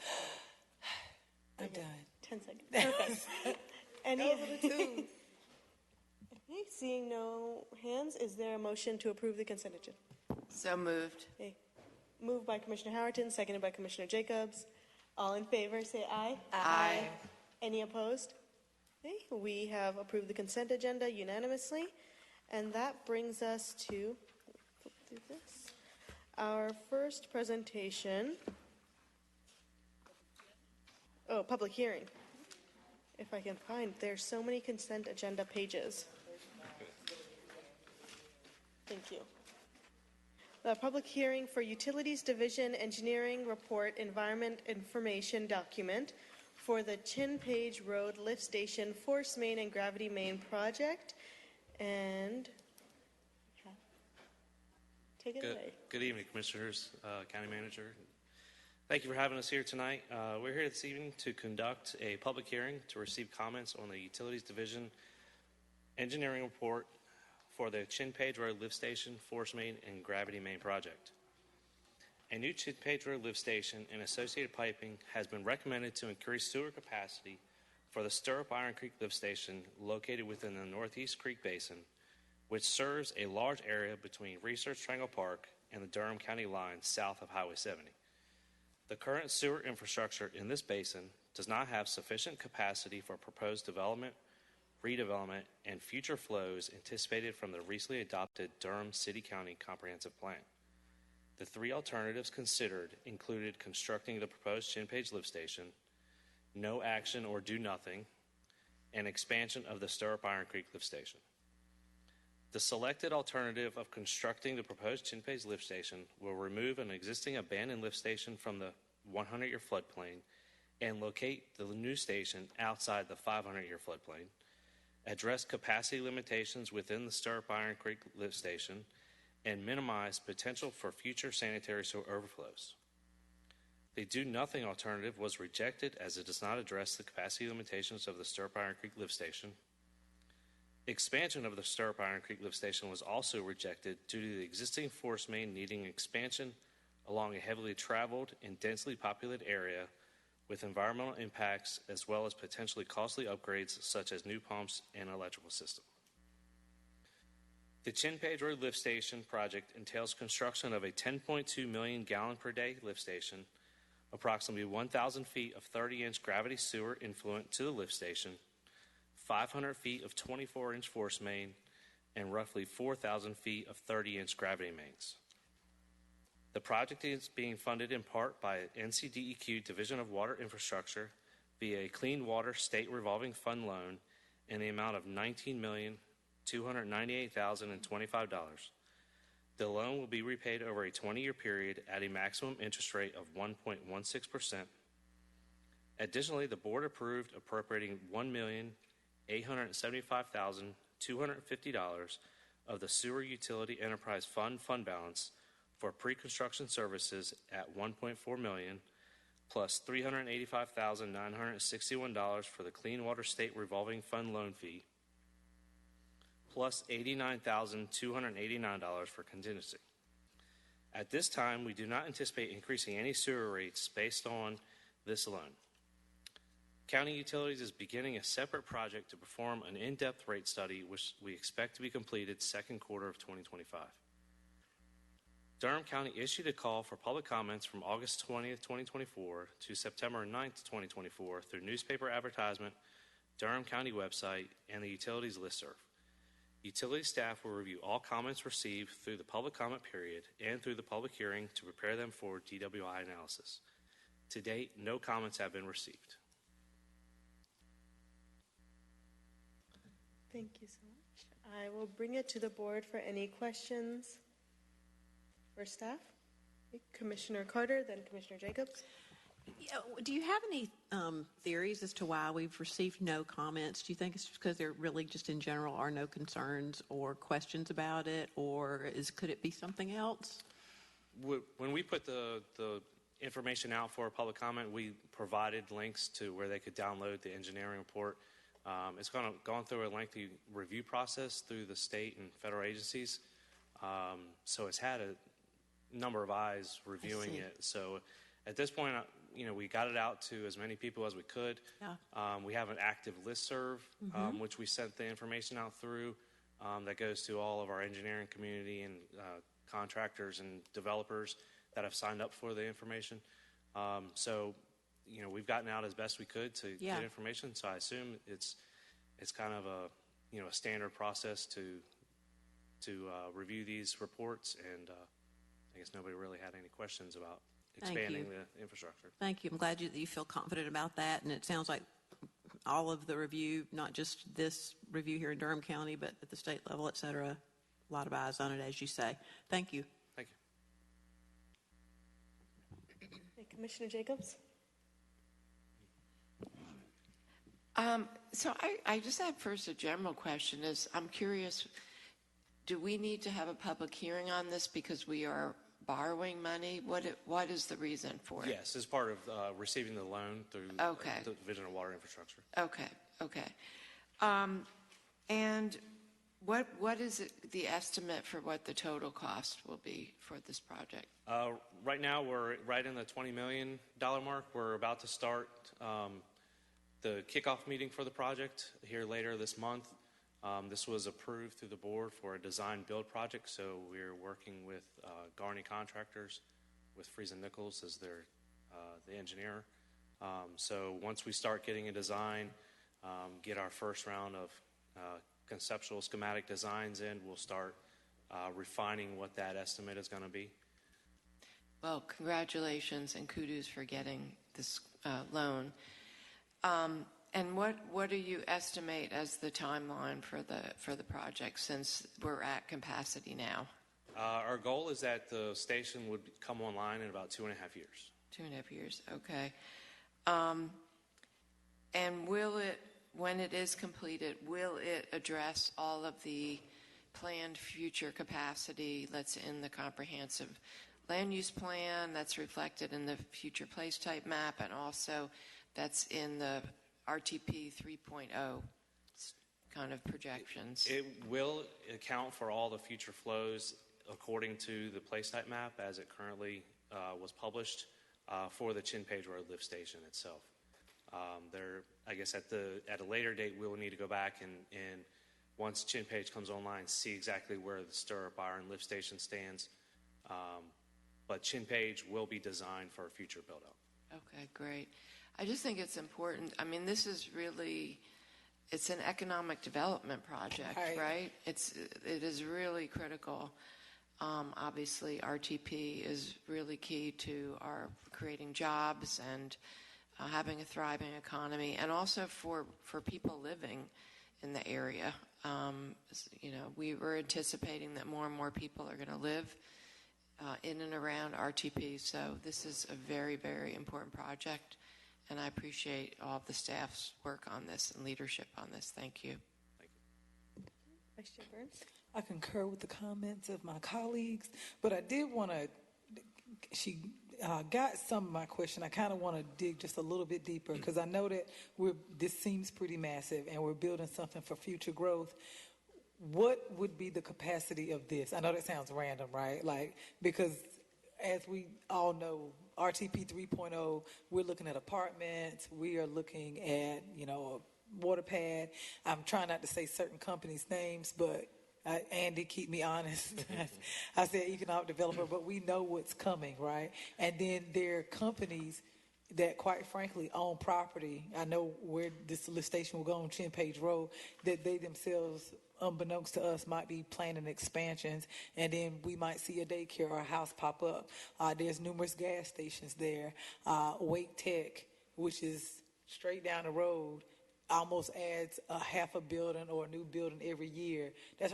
I'm done. 10 seconds. Perfect. Any? Okay, seeing no hands, is there a motion to approve the consent agenda? So moved. Okay. Moved by Commissioner Howerton, seconded by Commissioner Jacobs. All in favor, say aye. Aye. Any opposed? Okay, we have approved the consent agenda unanimously, and that brings us to flip through this. Our first presentation. Oh, public hearing. If I can find, there's so many consent agenda pages. Thank you. The public hearing for Utilities Division Engineering Report Environment Information Document for the Chin Page Road Lift Station Force Main and Gravity Main Project. And take it away. Good evening, Commissioners, County Manager. Thank you for having us here tonight. We're here this evening to conduct a public hearing to receive comments on the Utilities Division Engineering Report for the Chin Page Road Lift Station, Force Main, and Gravity Main Project. A new Chin Page Road lift station and associated piping has been recommended to increase sewer capacity for the Stirrup Iron Creek lift station located within the Northeast Creek Basin, which serves a large area between Research Triangle Park and the Durham County line south of Highway 70. The current sewer infrastructure in this basin does not have sufficient capacity for proposed development, redevelopment, and future flows anticipated from the recently adopted Durham City-County Comprehensive Plan. The three alternatives considered included constructing the proposed Chin-Page lift station, no action or do nothing, and expansion of the Stirrup Iron Creek lift station. The selected alternative of constructing the proposed Chin-Page lift station will remove an existing abandoned lift station from the 100-year floodplain and locate the new station outside the 500-year floodplain, address capacity limitations within the Stirrup Iron Creek lift station, and minimize potential for future sanitary sewer overflows. The do-nothing alternative was rejected as it does not address the capacity limitations of the Stirrup Iron Creek lift station. Expansion of the Stirrup Iron Creek lift station was also rejected due to the existing force main needing expansion along a heavily traveled and densely populated area with environmental impacts as well as potentially costly upgrades such as new pumps and electrical system. The Chin-Page Road lift station project entails construction of a 10.2 million gallon per day lift station, approximately 1,000 feet of 30-inch gravity sewer influent to the lift station, 500 feet of 24-inch force main, and roughly 4,000 feet of 30-inch gravity mains. The project is being funded in part by NCDEQ Division of Water Infrastructure via a Clean Water State Revolving Fund loan in the amount of $19,298,025. The loan will be repaid over a 20-year period at a maximum interest rate of 1.16%. Additionally, the board approved appropriating $1,875,250 of the Sewer Utility Enterprise Fund balance for pre-construction services at $1.4 million, plus $385,961 for the Clean Water State Revolving Fund loan fee, plus $89,289 for contingency. At this time, we do not anticipate increasing any sewer rates based on this loan. County Utilities is beginning a separate project to perform an in-depth rate study, which we expect to be completed second quarter of 2025. Durham County issued a call for public comments from August 20th, 2024 to September 9th, 2024 through newspaper advertisement, Durham County website, and the utilities listserv. Utility staff will review all comments received through the public comment period and through the public hearing to prepare them for DWI analysis. To date, no comments have been received. Thank you so much. I will bring it to the board for any questions for staff. Commissioner Carter, then Commissioner Jacobs. Do you have any theories as to why we've received no comments? Do you think it's just because there really just in general are no concerns or questions about it, or could it be something else? When we put the information out for public comment, we provided links to where they could download the engineering report. It's gone through a lengthy review process through the state and federal agencies. So it's had a number of eyes reviewing it. So at this point, we got it out to as many people as we could. Yeah. We have an active listserv, which we sent the information out through that goes to all of our engineering community and contractors and developers that have signed up for the information. So we've gotten out as best we could to get information. So I assume it's kind of a standard process to review these reports, and I guess nobody really had any questions about expanding the infrastructure. Thank you. I'm glad that you feel confident about that, and it sounds like all of the review, not just this review here in Durham County, but at the state level, et cetera, a lot of eyes on it, as you say. Thank you. Thank you. Hey, Commissioner Jacobs. So I just have first a general question. I'm curious, do we need to have a public hearing on this because we are borrowing money? What is the reason for it? Yes, as part of receiving the loan through the Division of Water Infrastructure. Okay. And what is the estimate for what the total cost will be for this project? Right now, we're right in the $20 million mark. We're about to start the kickoff meeting for the project here later this month. This was approved through the board for a design build project, so we're working with Garney Contractors with Friesen Nichols as their the engineer. So once we start getting a design, get our first round of conceptual schematic designs in, we'll start refining what that estimate is going to be. Well, congratulations and kudos for getting this loan. And what do you estimate as the timeline for the project, since we're at capacity now? Our goal is that the station would come online in about 2.5 years. 2.5 years, okay. And when it is completed, will it address all of the planned future capacity that's in the comprehensive land use plan, that's reflected in the future place type map, and also that's in the RTP 3.0 kind of projections? It will account for all the future flows according to the place type map as it currently was published for the Chin Page Road lift station itself. I guess at a later date, we'll need to go back and once Chin Page comes online, see exactly where the Stirrup Iron lift station stands. But Chin Page will be designed for a future build-out. Okay, great. I just think it's important. I mean, this is really, it's an economic development project, right? It is really critical. Obviously, RTP is really key to our creating jobs and having a thriving economy, and also for people living in the area. We were anticipating that more and more people are going to live in and around RTP, so this is a very, very important project, and I appreciate all of the staff's work on this and leadership on this. Thank you. Vice Chair Burns? I concur with the comments of my colleagues, but I did want to, she got some of my question. I kind of want to dig just a little bit deeper, because I know that this seems pretty massive and we're building something for future growth. What would be the capacity of this? I know that sounds random, right? Because as we all know, RTP 3.0, we're looking at apartments, we are looking at, a water pad. I'm trying not to say certain companies' names, but Andy, keep me honest. I said economic developer, but we know what's coming, right? And then there are companies that, quite frankly, own property. I know where this lift station will go on Chin Page Road, that they themselves, unbeknownst to us, might be planning expansions, and then we might see a daycare or a house pop up. There's numerous gas stations there. Wake Tech, which is straight down the road, almost adds a half a building or a new building every year.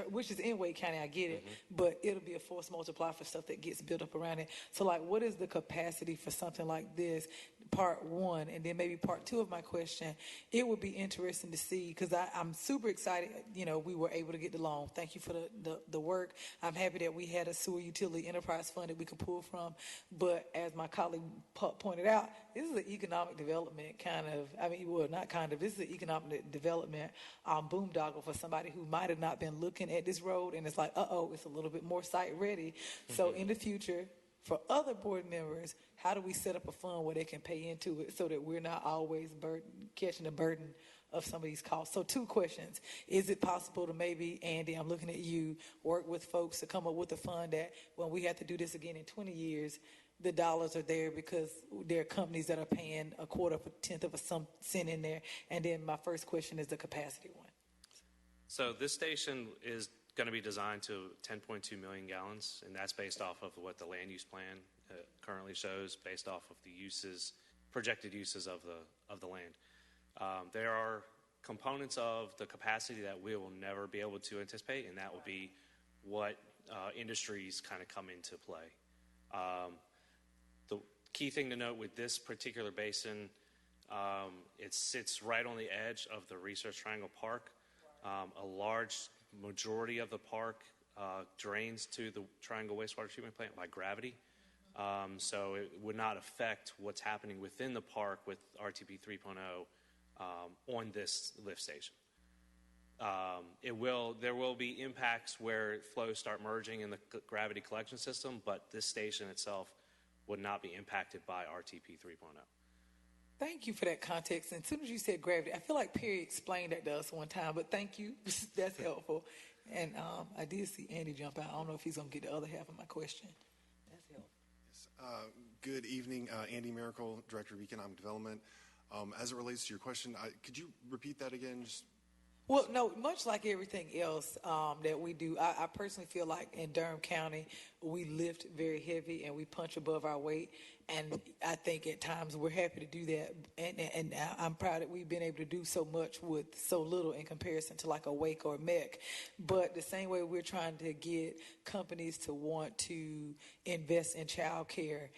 Which is in Wake County, I get it, but it'll be a force multiplier for stuff that gets built up around it. So, what is the capacity for something like this? Part one, and then maybe part two of my question. It would be interesting to see, because I'm super excited. We were able to get the loan. Thank you for the work. I'm happy that we had a sewer utility enterprise fund that we could pull from. But as my colleague pointed out, this is an economic development this is an economic development boondoggle for somebody who might have not been looking at this road, and it's it's a little bit more site ready. So in the future, for other board members, how do we set up a fund where they can pay into it so that we're not always catching the burden of some of these costs? So 2 questions. Is it possible to maybe, Andy, I'm looking at you, work with folks to come up with a fund that when we have to do this again in 20 years, the dollars are there because there are companies that are paying a quarter of a tenth of a cent in there? And then my first question is the capacity one. So this station is going to be designed to 10.2 million gallons, and that's based off of what the land use plan currently shows, based off of the projected uses of the land. There are components of the capacity that we will never be able to anticipate, and that will be what industries kind of come into play. The key thing to note with this particular basin, it sits right on the edge of the Research Triangle Park. A large majority of the park drains to the Triangle Wastewater Treatment Plant by gravity. So it would not affect what's happening within the park with RTP 3.0 on this lift station. There will be impacts where flows start merging in the gravity collection system, but this station itself would not be impacted by RTP 3.0. Thank you for that context. And as soon as you said gravity, I feel like Perry explained that to us one time, but thank you. That's helpful. And I did see Andy jump out. I don't know if he's going to get the other half of my question. That's helpful. Good evening, Andy Miracle, Director of Economic Development. As it relates to your question, could you repeat that again? Well, no, much like everything else that we do, I personally feel like in Durham County, we lift very heavy and we punch above our weight. And I think at times we're happy to do that. And I'm proud that we've been able to do so much with so little in comparison to like a Wake or a MEC. But the same way we're trying to get companies to want to invest in child care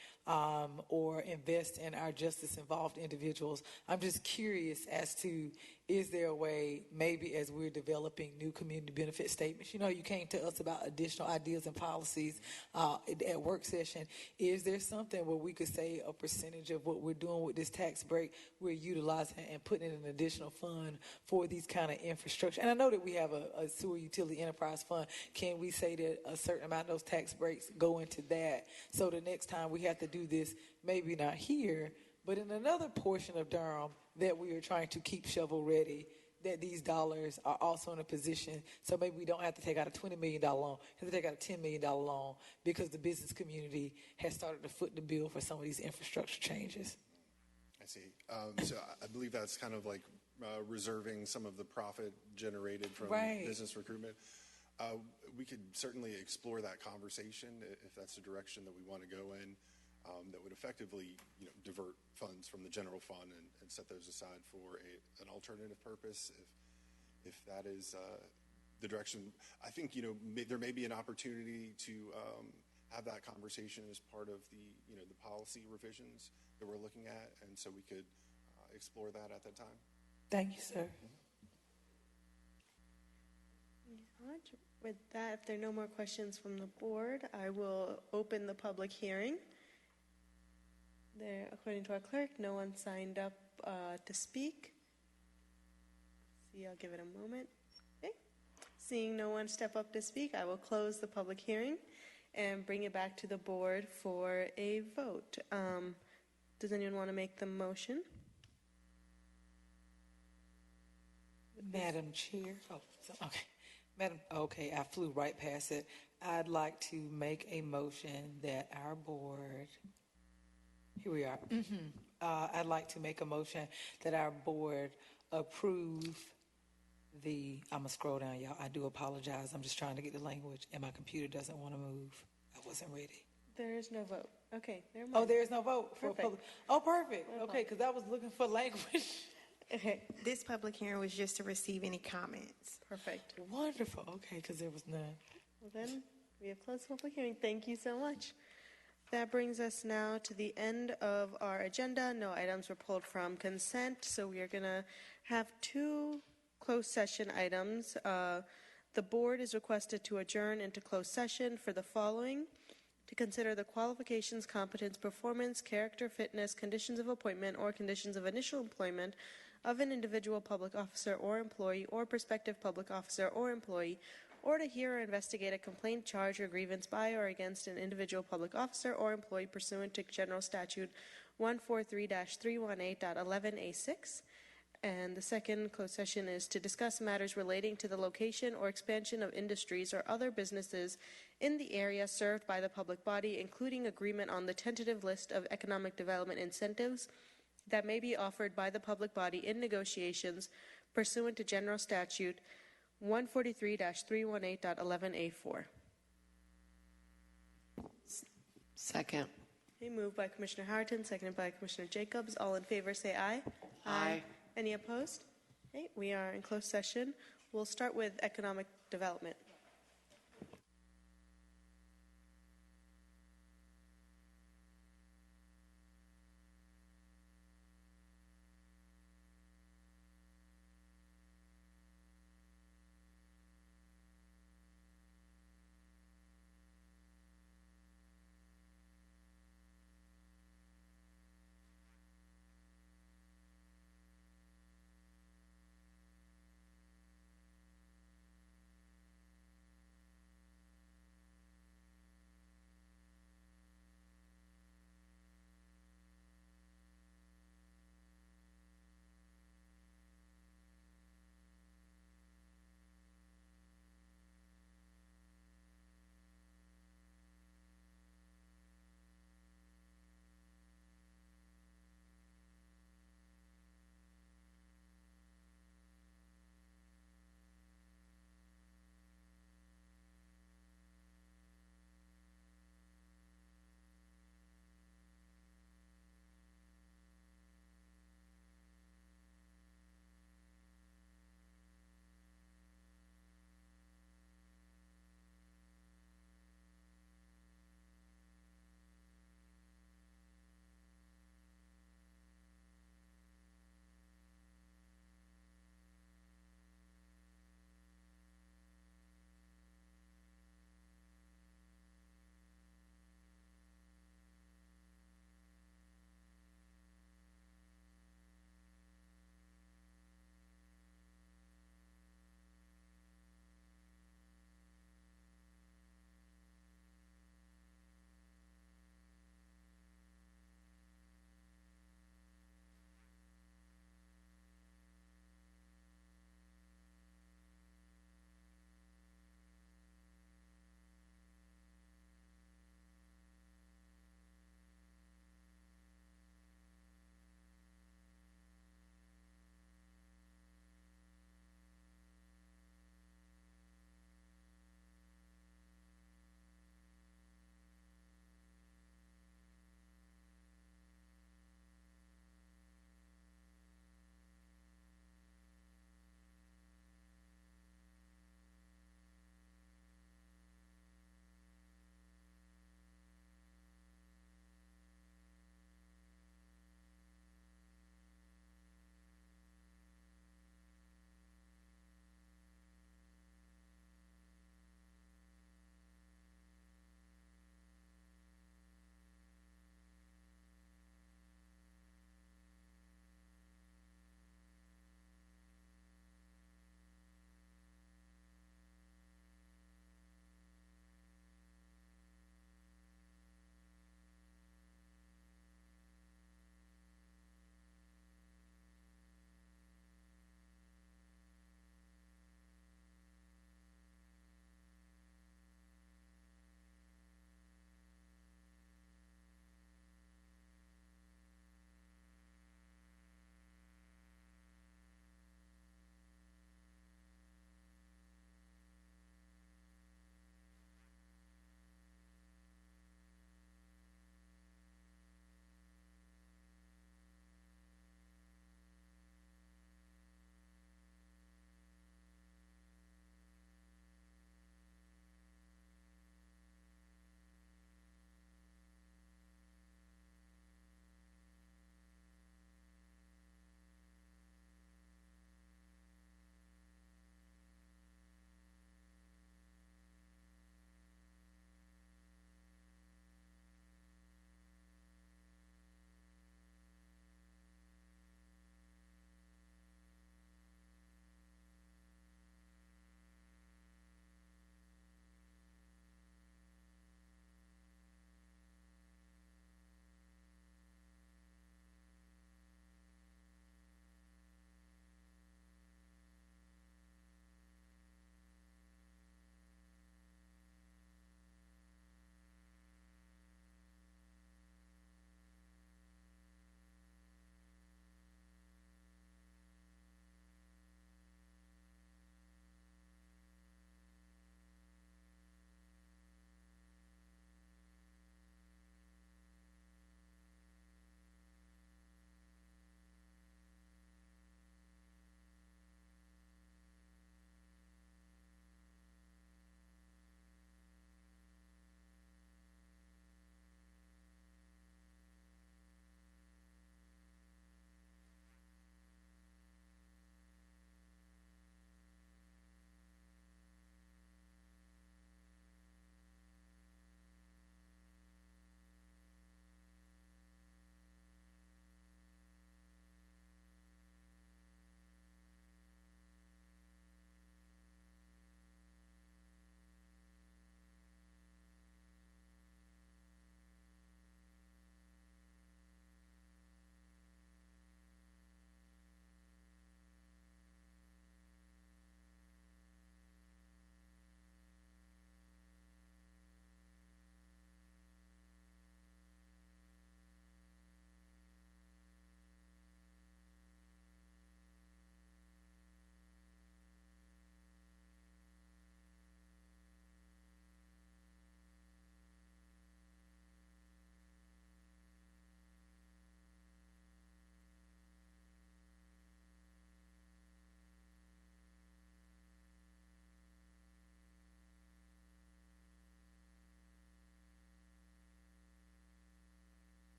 or invest in our justice-involved individuals, I'm just curious as to, is there a way, maybe as we're developing new community benefit statements, you came to us about additional ideas and policies at work session. Is there something where we could say a percentage of what we're doing with this tax break, we're utilizing and putting in an additional fund for these kind of infrastructure? And I know that we have a sewer utility enterprise fund. Can we say that a certain amount of those tax breaks go into that? So the next time we have to do this, maybe not here, but in another portion of Durham that we are trying to keep shovel ready, that these dollars are also in a position so maybe we don't have to take out a $20 million loan, have to take out a $10 million loan because the business community has started to foot the bill for some of these infrastructure changes. I see. So I believe that's kind of like reserving some of the profit generated from business recruitment. We could certainly explore that conversation if that's the direction that we want to go in. That would effectively, divert funds from the general fund and set those aside for an alternative purpose. If that is the direction, I think there may be an opportunity to have that conversation as part of the policy revisions that we're looking at, and so we could explore that at that time. Thank you, sir. With that, if there are no more questions from the board, I will open the public hearing. There, according to our clerk, no one signed up to speak. See, I'll give it a moment. Okay. Seeing no one step up to speak, I will close the public hearing and bring it back to the board for a vote. Does anyone want to make the motion? Madam Chair. Okay, I flew right past it. I'd like to make a motion that our board, here we are. I'd like to make a motion that our board approve I'm going to scroll down, y'all. I do apologize. I'm just trying to get the language, and my computer doesn't want to move. I wasn't ready. There is no vote. Okay, never mind. Oh, there is no vote for Perfect. Perfect. Okay, because I was looking for language. Okay, this public hearing was just to receive any comments. Perfect. Wonderful. Okay, because there was none. Well, then, we have closed the public hearing. Thank you so much. That brings us now to the end of our agenda. No items were pulled from consent, so we are going to have two closed session items. The board is requested to adjourn into closed session for the following: to consider the qualifications, competence, performance, character, fitness, conditions of appointment, or conditions of initial employment of an individual public officer or employee or prospective public officer or employee, or to hear or investigate a complaint, charge, or grievance by or against an individual public officer or employee pursuant to General Statute 143-318.11a6. And the second closed session is to discuss matters relating to the location or expansion of industries or other businesses in the area served by the public body, including agreement on the tentative list of economic development incentives that may be offered by the public body in negotiations pursuant to General Statute 143-318.11a4. Second. Okay, moved by Commissioner Howerton, seconded by Commissioner Jacobs. All in favor say aye. Aye. Any opposed? Okay, we are in closed session. We'll start with economic development.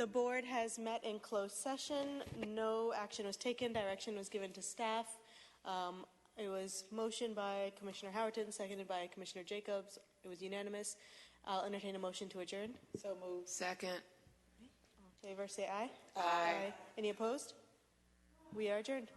The board has met in closed session. No action was taken. Direction was given to staff. It was motioned by Commissioner Howerton, seconded by Commissioner Jacobs. It was unanimous. I'll entertain a motion to adjourn. So moved. Second. All in favor, say aye. Aye. Any opposed? We are adjourned.